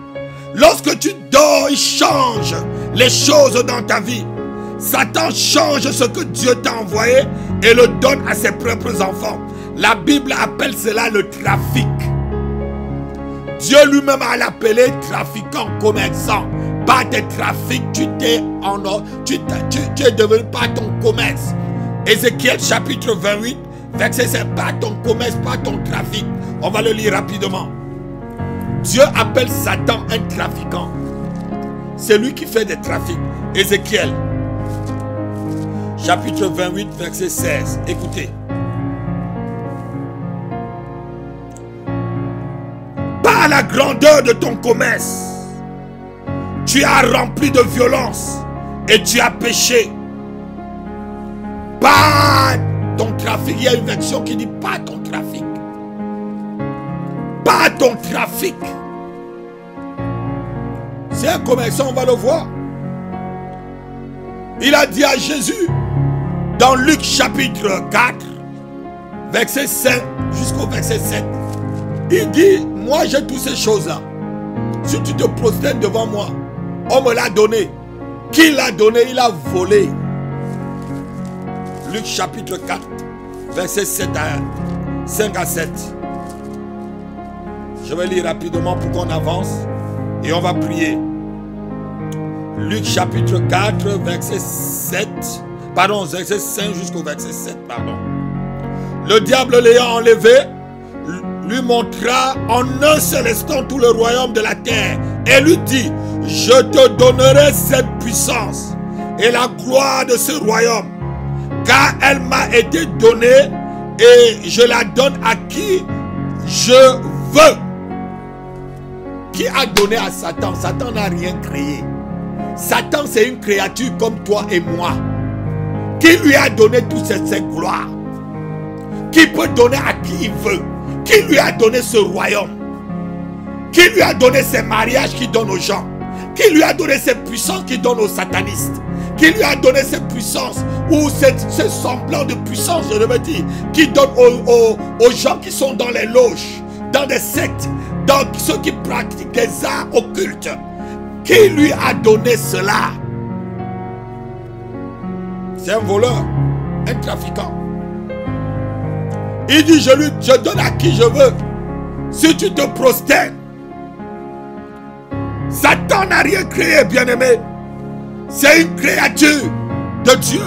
A: Lorsque tu dors, il change les choses dans ta vie. Satan change ce que Dieu t'a envoyé et le donne à ses propres enfants. La Bible appelle cela le trafic. Dieu lui-même a l'appelé trafiquant, commerçant. Pas tes trafics, tu es devenu pas ton commerce. Ézéchiel chapitre 28, verset 5, pas ton commerce, pas ton trafic. On va le lire rapidement. Dieu appelle Satan un trafiquant. C'est lui qui fait des trafics. Ézéchiel chapitre 28, verset 16. Écoutez. Par la grandeur de ton commerce, tu as rempli de violence et tu as péché. Pas ton trafic. Il y a une version qui dit pas ton trafic. Pas ton trafic. C'est un commerçant, on va le voir. Il a dit à Jésus, dans Luc chapitre 4, verset 5 jusqu'au verset 7, il dit, moi j'ai toutes ces choses-là. Si tu te prosternes devant moi, on me l'a donné. Qui l'a donné? Il a volé. Luc chapitre 4, verset 5 à 7. Je vais lire rapidement pour qu'on avance et on va prier. Luc chapitre 4, verset 7. Pardon, verset 5 jusqu'au verset 7. Pardon. Le diable l'ayant enlevé, lui montra en un seul instant tout le royaume de la terre et lui dit, je te donnerai cette puissance et la gloire de ce royaume, car elle m'a été donnée et je la donne à qui je veux. Qui a donné à Satan? Satan n'a rien créé. Satan, c'est une créature comme toi et moi. Qui lui a donné toute cette gloire? Qui peut donner à qui il veut? Qui lui a donné ce royaume? Qui lui a donné ces mariages qu'il donne aux gens? Qui lui a donné ces puissances qu'il donne aux satanistes? Qui lui a donné ces puissances ou ce semblant de puissance, je devais dire, qui donne aux gens qui sont dans les loges, dans des sectes, dans ceux qui pratiquent des arts occultes? Qui lui a donné cela? C'est un voleur, un trafiquant. Il dit, je donne à qui je veux. Si tu te prosternes, Satan n'a rien créé, bien-aimé. C'est une créature de Dieu.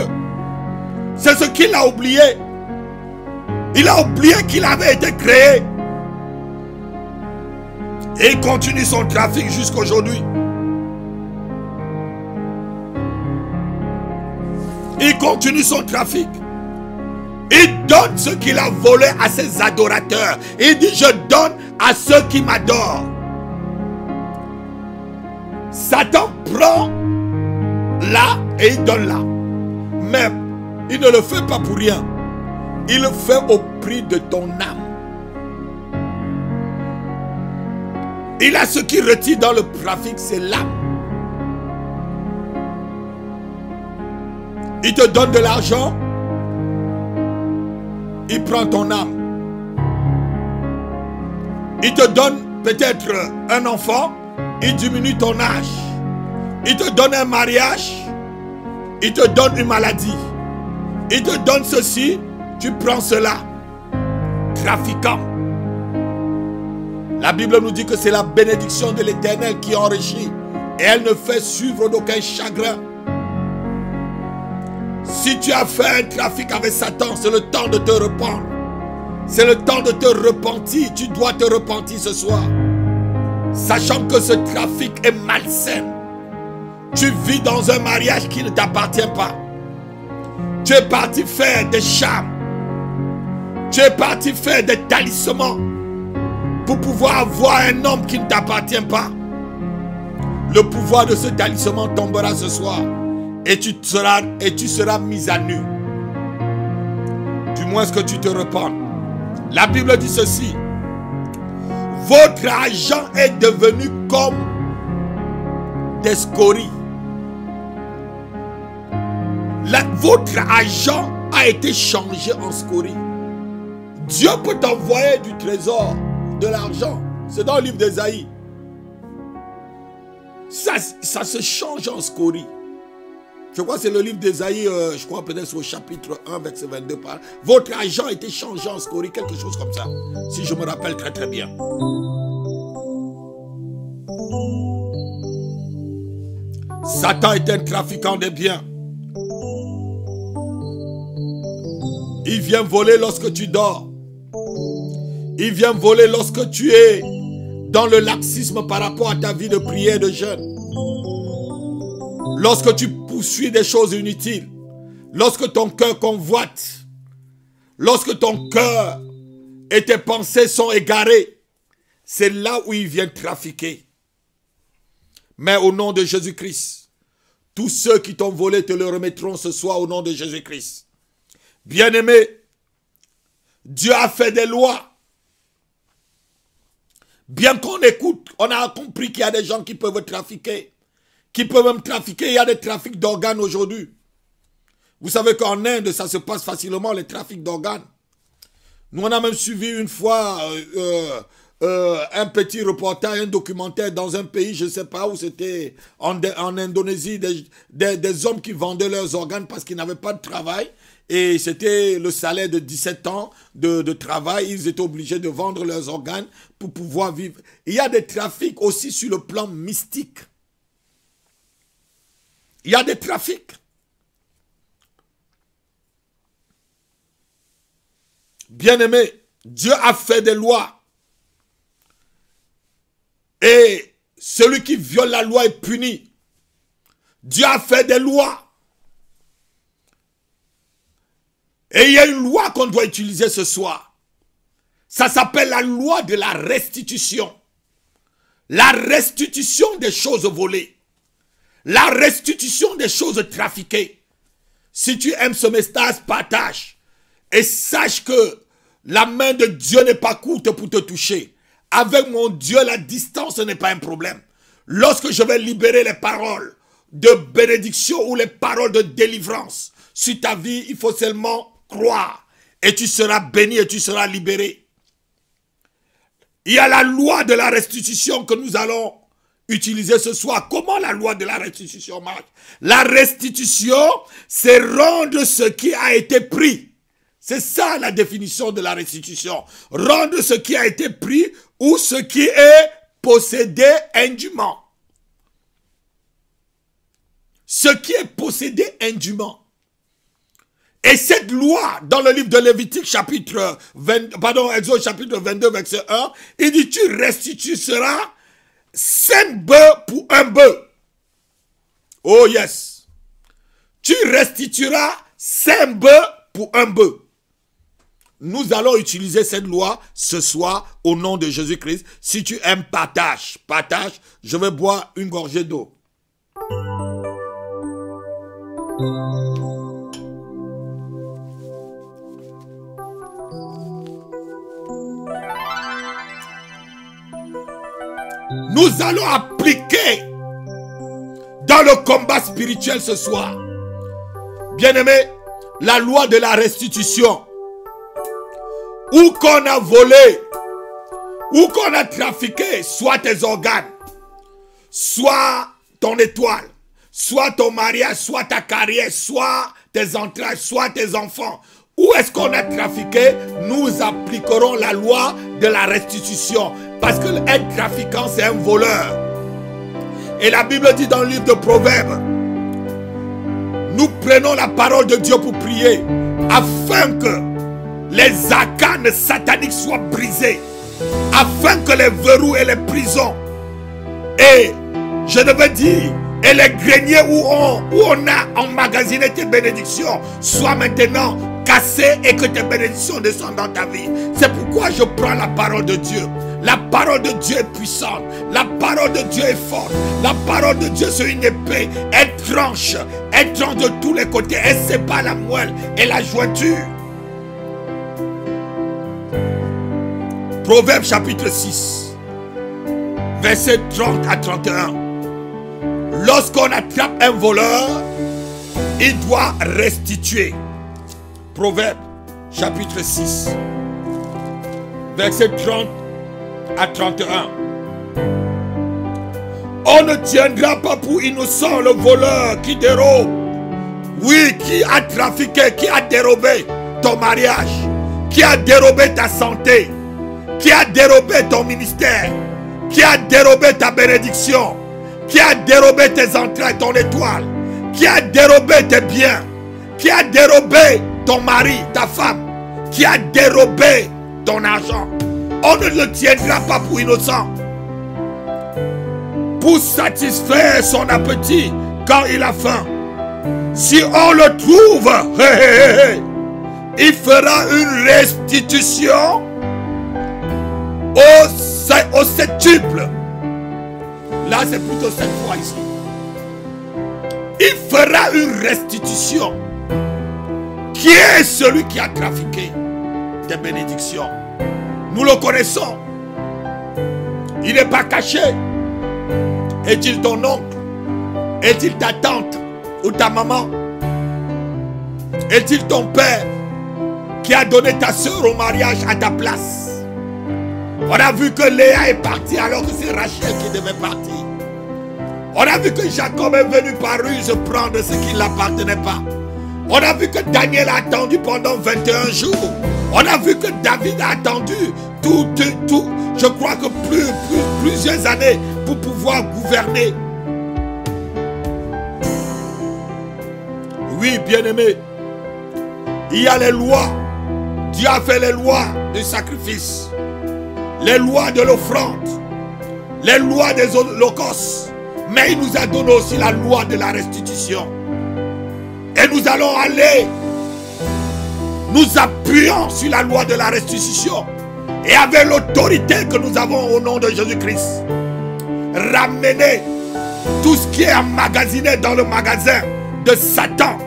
A: C'est ce qu'il a oublié. Il a oublié qu'il avait été créé. Et il continue son trafic jusqu'aujourd'hui. Il continue son trafic. Il donne ce qu'il a volé à ses adorateurs. Il dit, je donne à ceux qui m'adorent. Satan prend là et il donne là. Mais il ne le fait pas pour rien. Il le fait au prix de ton âme. Il a ce qui retire dans le trafic, c'est l'âme. Il te donne de l'argent, il prend ton âme. Il te donne peut-être un enfant, il diminue ton âge. Il te donne un mariage, il te donne une maladie. Il te donne ceci, tu prends cela. Trafiquant. La Bible nous dit que c'est la bénédiction de l'Éternel qui enrichit et elle ne fait suivre d'aucun chagrin. Si tu as fait un trafic avec Satan, c'est le temps de te reprendre. C'est le temps de te repentir. Tu dois te repentir ce soir. Sachant que ce trafic est malsain. Tu vis dans un mariage qui ne t'appartient pas. Tu es parti faire des charmes. Tu es parti faire des talismans pour pouvoir avoir un homme qui ne t'appartient pas. Le pouvoir de ce talisman tombera ce soir et tu seras mis à nu. Du moins que tu te repentes. La Bible dit ceci. Votre argent est devenu comme des scories. Votre argent a été changé en scories. Dieu peut t'envoyer du trésor, de l'argent. C'est dans le livre d'Ésaïe. Ça se change en scories. Je crois que c'est le livre d'Ésaïe, je crois peut-être au chapitre 1, verset 22. Votre argent a été changé en scories, quelque chose comme ça. Si je me rappelle très très bien. Satan est un trafiquant de biens. Il vient voler lorsque tu dors. Il vient voler lorsque tu es dans le laxisme par rapport à ta vie de prière et de jeûne. Lorsque tu poursuis des choses inutiles. Lorsque ton cœur convoite. Lorsque ton cœur et tes pensées sont égarées. C'est là où il vient trafiquer. Mais au nom de Jésus-Christ, tous ceux qui t'ont volé te le remettront ce soir au nom de Jésus-Christ. Bien-aimé, Dieu a fait des lois. Bien qu'on écoute, on a compris qu'il y a des gens qui peuvent trafiquer. Qui peuvent même trafiquer. Il y a des trafics d'organes aujourd'hui. Vous savez qu'en Inde, ça se passe facilement, les trafics d'organes. Nous, on a même suivi une fois un petit reportage, un documentaire dans un pays, je ne sais pas où c'était, en Indonésie, des hommes qui vendaient leurs organes parce qu'ils n'avaient pas de travail. Et c'était le salaire de 17 ans de travail. Ils étaient obligés de vendre leurs organes pour pouvoir vivre. Il y a des trafics aussi sur le plan mystique. Il y a des trafics. Bien-aimé, Dieu a fait des lois. Et celui qui viole la loi est puni. Dieu a fait des lois. Et il y a une loi qu'on doit utiliser ce soir. Ça s'appelle la loi de la restitution. La restitution des choses volées. La restitution des choses trafiquées. Si tu aimes ce message, partage. Et sache que la main de Dieu n'est pas courte pour te toucher. Avec mon Dieu, la distance n'est pas un problème. Lorsque je vais libérer les paroles de bénédiction ou les paroles de délivrance sur ta vie, il faut seulement croire et tu seras béni et tu seras libéré. Il y a la loi de la restitution que nous allons utiliser ce soir. Comment la loi de la restitution marche? La restitution, c'est rendre ce qui a été pris. C'est ça la définition de la restitution. Rendre ce qui a été pris ou ce qui est possédé indûment. Ce qui est possédé indûment. Et cette loi, dans le livre de Lévitique, Exode chapitre 22, verset 1, il dit, tu restitueras 5 bœufs pour un bœuf. Oh yes. Tu restitueras 5 bœufs pour un bœuf. Nous allons utiliser cette loi ce soir au nom de Jésus-Christ. Si tu aimes, partage. Partage. Je vais boire une gorgée d'eau. Nous allons appliquer dans le combat spirituel ce soir. Bien-aimé, la loi de la restitution. Où qu'on a volé, où qu'on a trafiqué, soit tes organes, soit ton étoile, soit ton mariage, soit ta carrière, soit tes entrailles, soit tes enfants. Où est-ce qu'on a trafiqué? Nous appliquerons la loi de la restitution. Parce que être trafiquant, c'est un voleur. Et la Bible dit dans le livre de Proverbes, nous prenons la parole de Dieu pour prier, afin que les arcanes sataniques soient brisés, afin que les verrous et les prisons, et je devais dire, et les greniers où on a emmagasiné tes bénédictions soient maintenant cassés et que tes bénédictions descendent dans ta vie. C'est pourquoi je prends la parole de Dieu. La parole de Dieu est puissante. La parole de Dieu est forte. La parole de Dieu, c'est une épée. Elle tranche de tous les côtés. Elle sépare la moelle et la jointure. Proverbe chapitre 6, versets 30 à 31. Lorsqu'on attrape un voleur, il doit restituer. Proverbe chapitre 6, versets 30 à 31. On ne tiendra pas pour innocent le voleur qui dérobe. Oui, qui a trafiqué, qui a dérobé ton mariage, qui a dérobé ta santé, qui a dérobé ton ministère, qui a dérobé ta bénédiction, qui a dérobé tes entrailles, ton étoile, qui a dérobé tes biens, qui a dérobé ton mari, ta femme, qui a dérobé ton argent. On ne le tiendra pas pour innocent. Pour satisfaire son appétit quand il a faim. Si on le trouve, il fera une restitution au septuple. Là, c'est plutôt 7 fois ici. Il fera une restitution. Qui est celui qui a trafiqué des bénédictions? Nous le connaissons. Il n'est pas caché. Est-il ton oncle? Est-il ta tante ou ta maman? Est-il ton père qui a donné ta soeur au mariage à ta place? On a vu que Léa est partie alors que c'est Rachel qui devait partir. On a vu que Jacob est venu par ruse prendre ce qui ne l'appartenait pas. On a vu que Daniel a attendu pendant 21 jours. On a vu que David a attendu je crois que plusieurs années pour pouvoir gouverner. Oui, bien-aimé, il y a les lois. Dieu a fait les lois du sacrifice, les lois de l'offrande, les lois des holocaustes. Mais il nous a donné aussi la loi de la restitution. Et nous allons aller, nous appuyons sur la loi de la restitution. Et avec l'autorité que nous avons au nom de Jésus-Christ, ramener tout ce qui est emmagasiné dans le magasin de Satan,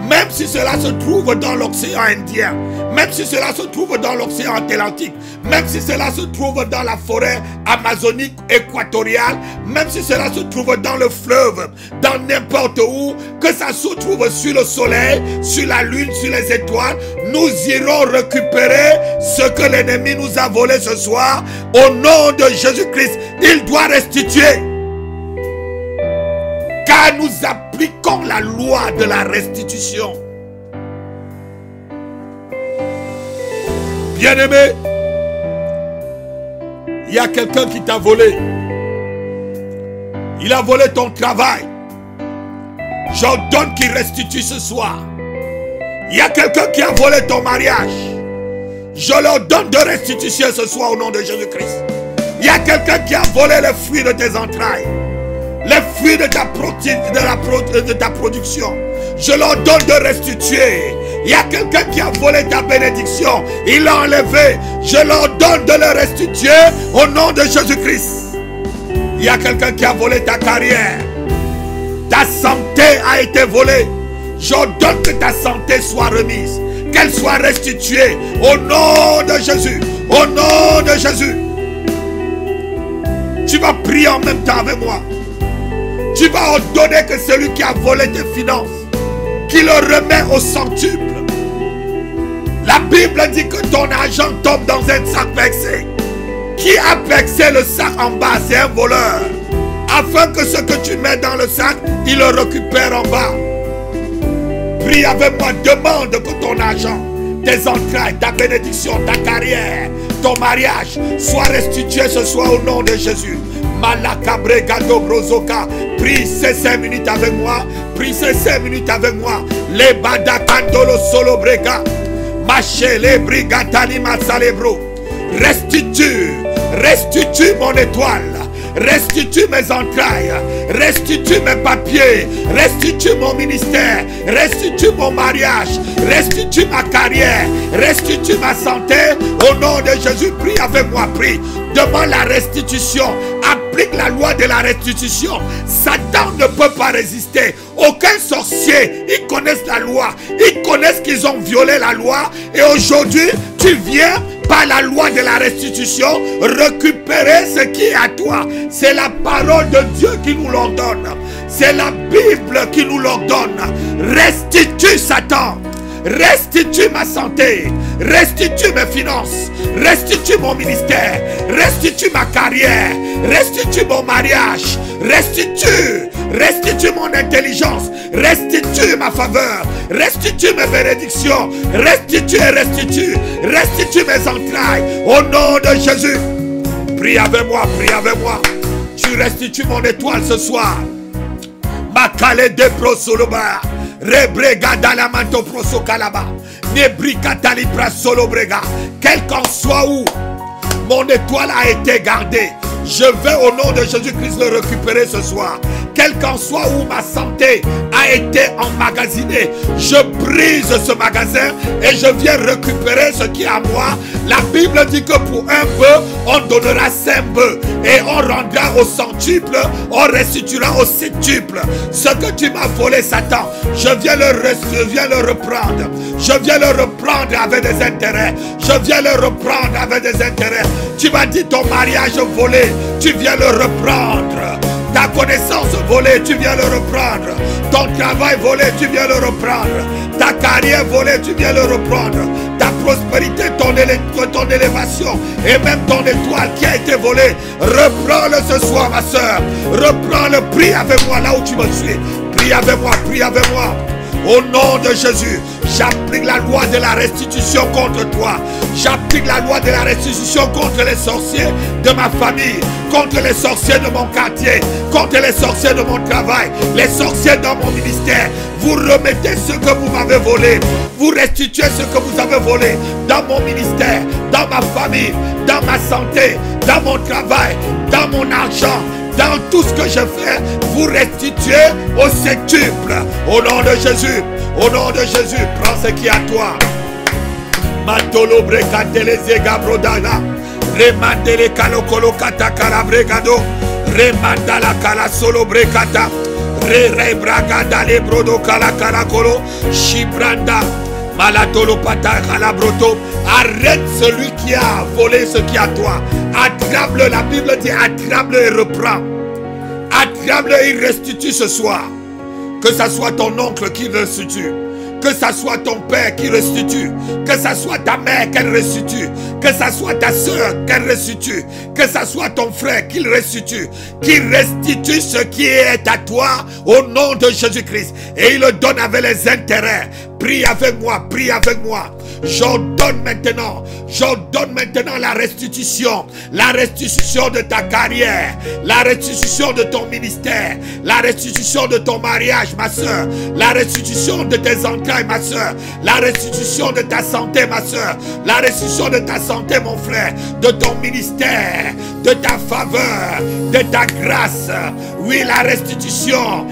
A: même si cela se trouve dans l'océan Indien, même si cela se trouve dans l'océan Atlantique, même si cela se trouve dans la forêt amazonique équatoriale, même si cela se trouve dans le fleuve, dans n'importe où, que ça se trouve sur le soleil, sur la lune, sur les étoiles, nous irons récupérer ce que l'ennemi nous a volé ce soir. Au nom de Jésus-Christ, il doit restituer. Car nous appliquons la loi de la restitution. Bien-aimé, il y a quelqu'un qui t'a volé. Il a volé ton travail. J'ordonne qu'il restitue ce soir. Il y a quelqu'un qui a volé ton mariage. Je leur donne de restitution ce soir au nom de Jésus-Christ. Il y a quelqu'un qui a volé les fruits de tes entrailles, les fruits de ta production. Je leur donne de restituer. Il y a quelqu'un qui a volé ta bénédiction. Il l'a enlevé. Je leur donne de le restituer au nom de Jésus-Christ. Il y a quelqu'un qui a volé ta carrière. Ta santé a été volée. J'ordonne que ta santé soit remise. Qu'elle soit restituée au nom de Jésus. Au nom de Jésus. Tu vas prier en même temps avec moi. Tu vas ordonner que celui qui a volé tes finances, qu'il le remet au centuple. La Bible dit que ton argent tombe dans un sac vexé. Qui a vexé le sac en bas? C'est un voleur. Afin que ce que tu mets dans le sac, il le récupère en bas. Prie avec moi, demande que ton argent, tes entrailles, ta bénédiction, ta carrière, ton mariage soit restitué ce soir au nom de Jésus. Malakabre Gado Brozoka. Prie ces 5 minutes avec moi. Prie ces 5 minutes avec moi. Les Badakandolo Solo Breka. Machele brigatani masalebro. Restitue, restitue mon étoile. Restitue mes entrailles, restitue mes papiers, restitue mon ministère, restitue mon mariage, restitue ma carrière, restitue ma santé. Au nom de Jésus, prie avec moi, prie. Demande la restitution. Applique la loi de la restitution. Satan ne peut pas résister. Aucun sorcier, ils connaissent la loi. Ils connaissent qu'ils ont violé la loi. Et aujourd'hui, tu viens par la loi de la restitution récupérer ce qui est à toi. C'est la parole de Dieu qui nous l'ordonne. C'est la Bible qui nous l'ordonne. Restitue Satan. Restitue ma santé, restitue mes finances, restitue mon ministère, restitue ma carrière, restitue mon mariage, restitue mon intelligence, restitue ma faveur, restitue mes bénédictions, restitue mes entrailles, au nom de Jésus. Prie avec moi, tu restitues mon étoile ce soir. Makale de prosoloba. Rebrega dalamanto proso kalaba. Nebrika talibra solo brega. Quel qu'en soit où mon étoile a été gardée, je vais au nom de Jésus-Christ le récupérer ce soir. Quel qu'en soit où ma santé a été emmagasinée, je brise ce magasin et je viens récupérer ce qui est à moi. La Bible dit que pour un bœuf, on donnera 5 bœufs et on rendra au centuple, on restituera au septuple. Ce que tu m'as volé, Satan, je viens le reprendre. Je viens le reprendre avec des intérêts. Je viens le reprendre avec des intérêts. Tu m'as dit ton mariage volé, tu viens le reprendre. Ta connaissance volée, tu viens le reprendre. Ton travail volé, tu viens le reprendre. Ta carrière volée, tu viens le reprendre. Ta prospérité, ton élévation et même ton étoile qui a été volée, reprends-le ce soir, ma soeur. Reprends-le, prie avec moi là où tu me suis. Prie avec moi, prie avec moi. Au nom de Jésus, j'applique la loi de la restitution contre toi. J'applique la loi de la restitution contre les sorciers de ma famille, contre les sorciers de mon quartier, contre les sorciers de mon travail, les sorciers dans mon ministère. Vous remettez ce que vous m'avez volé. Vous restituez ce que vous avez volé dans mon ministère, dans ma famille, dans ma santé, dans mon travail, dans mon argent. Dans tout ce que je fais, vous restituez au septuple. Au nom de Jésus, prends ce qui est à toi. Matolo brekatele zega brodana. Remandele kalokolo kata kalabregado. Remandala kala solo brekata. Re bragada le brodo kala kalakolo. Shibranda. Malatolo pata kalabroto. Arrête celui qui a volé ce qui est à toi. Attrape-le, la Bible dit attrape-le et reprends. Attrape-le et restitue ce soir. Que ça soit ton oncle qui restitue, que ça soit ton père qui restitue, que ça soit ta mère qu'elle restitue, que ça soit ta soeur qu'elle restitue, que ça soit ton frère qu'il restitue ce qui est à toi au nom de Jésus-Christ. Et il le donne avec les intérêts. Prie avec moi, prie avec moi. J'ordonne maintenant la restitution de ta carrière, la restitution de ton ministère, la restitution de ton mariage, ma soeur, la restitution de tes entrailles, ma soeur, la restitution de ta santé, ma soeur, la restitution de ta santé, mon frère, de ton ministère, de ta faveur, de ta grâce. Oui, la restitution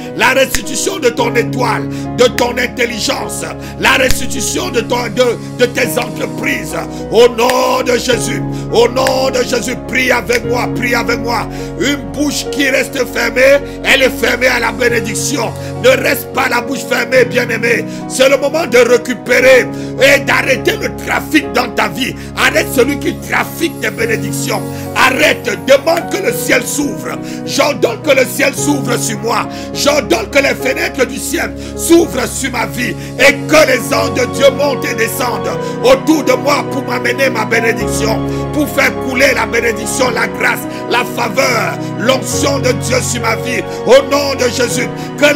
A: de ton étoile, de ton intelligence, la restitution de tes entreprises. Au nom de Jésus, prie avec moi, prie avec moi. Une bouche qui reste fermée, elle est fermée à la bénédiction. Ne reste pas la bouche fermée, bien-aimé. C'est le moment de récupérer et d'arrêter le trafic dans ta vie. Arrête celui qui trafique tes bénédictions. Arrête, demande que le ciel s'ouvre. J'ordonne que le ciel s'ouvre sur moi. J'ordonne que les fenêtres du ciel s'ouvrent sur ma vie et que les anges de Dieu montent et descendent autour de moi pour m'amener ma bénédiction, pour faire couler la bénédiction, la grâce, la faveur, l'onction de Dieu sur ma vie. Au nom de Jésus, que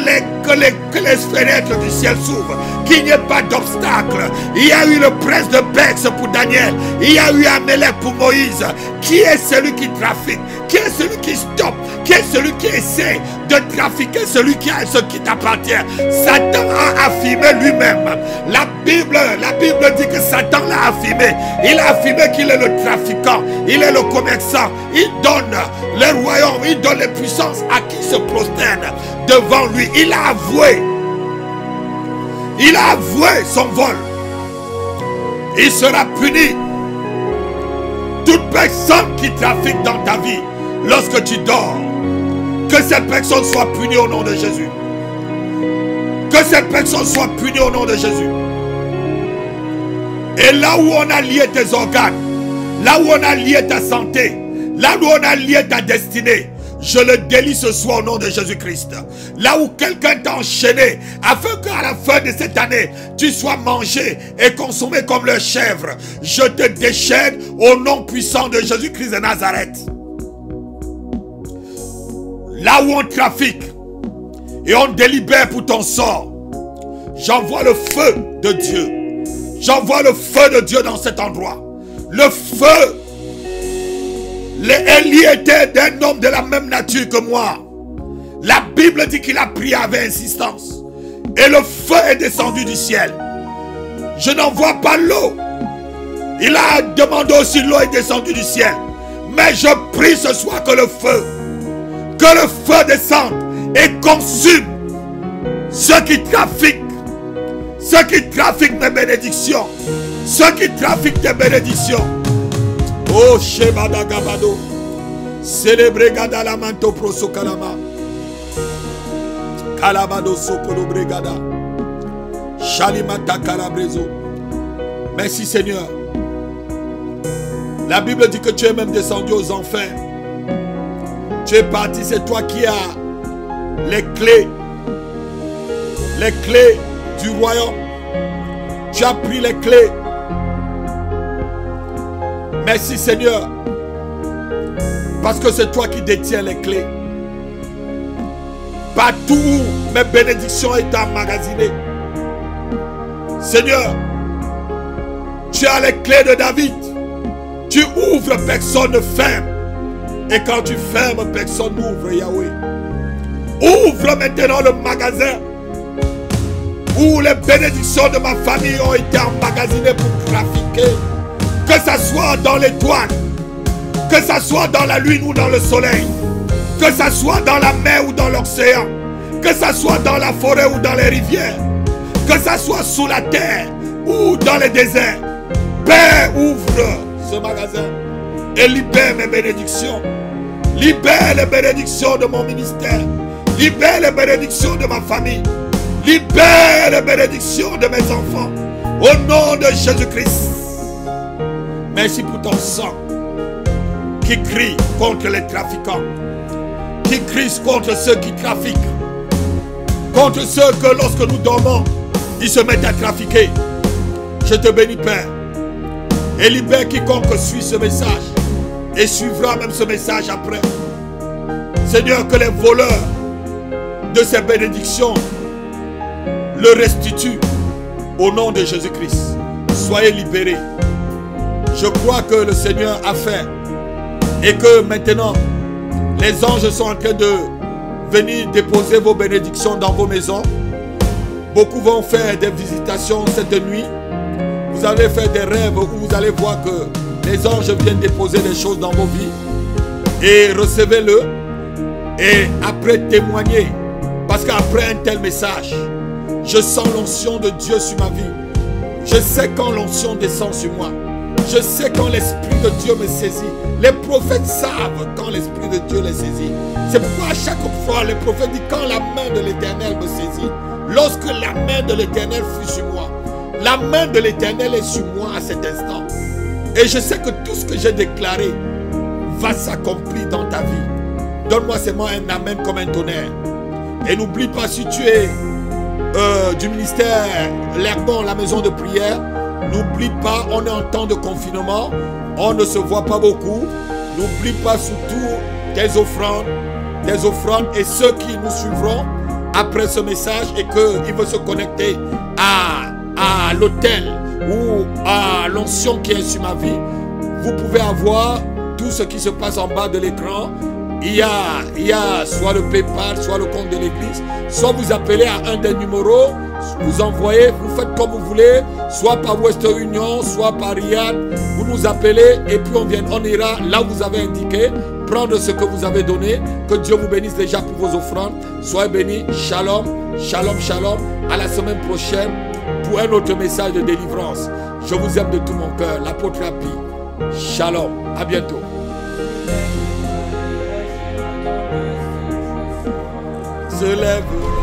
A: les fenêtres du ciel s'ouvrent, qu'il n'y ait pas d'obstacle. Il y a eu le prince de Apex pour Daniel. Il y a eu Amalek pour Moïse. Qui est celui qui trafique? Qui est celui qui stoppe? Qui est celui qui essaie de trafiquer celui qui a ce qui t'appartient? Satan a affirmé lui-même. La Bible dit que Satan l'a affirmé. Il a affirmé qu'il est le trafiquant, il est le commerçant. Il donne les royaumes, il donne les puissances à qui se prosterne devant lui. Il a avoué son vol. Il sera puni. Toute personne qui trafique dans ta vie, lorsque tu dors, que cette personne soit punie au nom de Jésus. Que cette personne soit punie au nom de Jésus. Et là où on a lié tes organes, là où on a lié ta santé, là où on a lié ta destinée, je le délie ce soir au nom de Jésus-Christ. Là où quelqu'un t'a enchaîné, afin qu'à la fin de cette année, tu sois mangé et consommé comme le chèvre, je te déchaîne au nom puissant de Jésus-Christ de Nazareth. Là où on trafique et on délibère pour ton sort, j'envoie le feu de Dieu. J'envoie le feu de Dieu dans cet endroit. Le feu. Élie était d'un homme de la même nature que moi. La Bible dit qu'il a prié avec insistance. Et le feu est descendu du ciel. Je n'envoie pas l'eau. Il a demandé aussi l'eau est descendue du ciel. Mais je prie ce soir que le feu descende et consume ceux qui trafiquent mes bénédictions, ceux qui trafiquent tes bénédictions. Oh Shebada Gabado, célébré Gada manto proso kalama, Kalabado sokolo bregada, Shalimata kalabrezo. Merci Seigneur. La Bible dit que tu es même descendu aux enfers. Tu es parti, c'est toi qui as les clés du royaume. Tu as pris les clés. Merci Seigneur, parce que c'est toi qui détiens les clés. Partout où mes bénédictions étaient emmagasinées, Seigneur, tu as les clés de David. Tu ouvres, personne ne ferme. Et quand tu fermes, personne n'ouvre, Yahweh. Ouvre maintenant le magasin où les bénédictions de ma famille ont été emmagasinées pour trafiquer. Que ça soit dans l'étoile, que ça soit dans la lune ou dans le soleil, que ça soit dans la mer ou dans l'océan, que ça soit dans la forêt ou dans les rivières, que ça soit sous la terre ou dans les déserts. Père, ouvre ce magasin et libère mes bénédictions. Libère les bénédictions de mon ministère. Libère les bénédictions de ma famille. Libère les bénédictions de mes enfants. Au nom de Jésus-Christ. Merci pour ton sang qui crie contre les trafiquants, qui crie contre ceux qui trafiquent, contre ceux que lorsque nous dormons, ils se mettent à trafiquer. Je te bénis Père et libère quiconque suit ce message et suivra même ce message après. Seigneur, que les voleurs de ces bénédictions le restituent au nom de Jésus-Christ. Soyez libérés. Je crois que le Seigneur a fait et que maintenant les anges sont en train de venir déposer vos bénédictions dans vos maisons. Beaucoup vont faire des visitations cette nuit. Vous allez faire des rêves où vous allez voir que les anges viennent déposer des choses dans vos vies. Et recevez-le et après témoignez. Parce qu'après un tel message, je sens l'onction de Dieu sur ma vie. Je sais quand l'onction descend sur moi. Je sais quand l'Esprit de Dieu me saisit. Les prophètes savent quand l'Esprit de Dieu les saisit. C'est pourquoi à chaque fois les prophètes disent quand la main de l'Éternel me saisit. Lorsque la main de l'Éternel fut sur moi. La main de l'Éternel est sur moi à cet instant. Et je sais que tout ce que j'ai déclaré va s'accomplir dans ta vie. Donne-moi seulement un amen comme un tonnerre. Et n'oublie pas, si tu es du ministère L'Herbon, la maison de prière, n'oublie pas, on est en temps de confinement, on ne se voit pas beaucoup. N'oublie pas surtout tes offrandes et ceux qui nous suivront après ce message et qu'ils veulent se connecter à l'hôtel ou à l'onction qui est sur ma vie, vous pouvez avoir tout ce qui se passe en bas de l'écran. Il y a soit le PayPal, soit le compte de l'église, soit vous appelez à un des numéros, vous envoyez, vous faites comme vous voulez, soit par Western Union, soit par Riyad, vous nous appelez et puis on ira là où vous avez indiqué, prendre ce que vous avez donné. Que Dieu vous bénisse déjà pour vos offrandes. Soyez bénis. Shalom, shalom, shalom. À la semaine prochaine pour un autre message de délivrance. Je vous aime de tout mon cœur. L'apôtre Happy. Shalom. À bientôt. Se lève.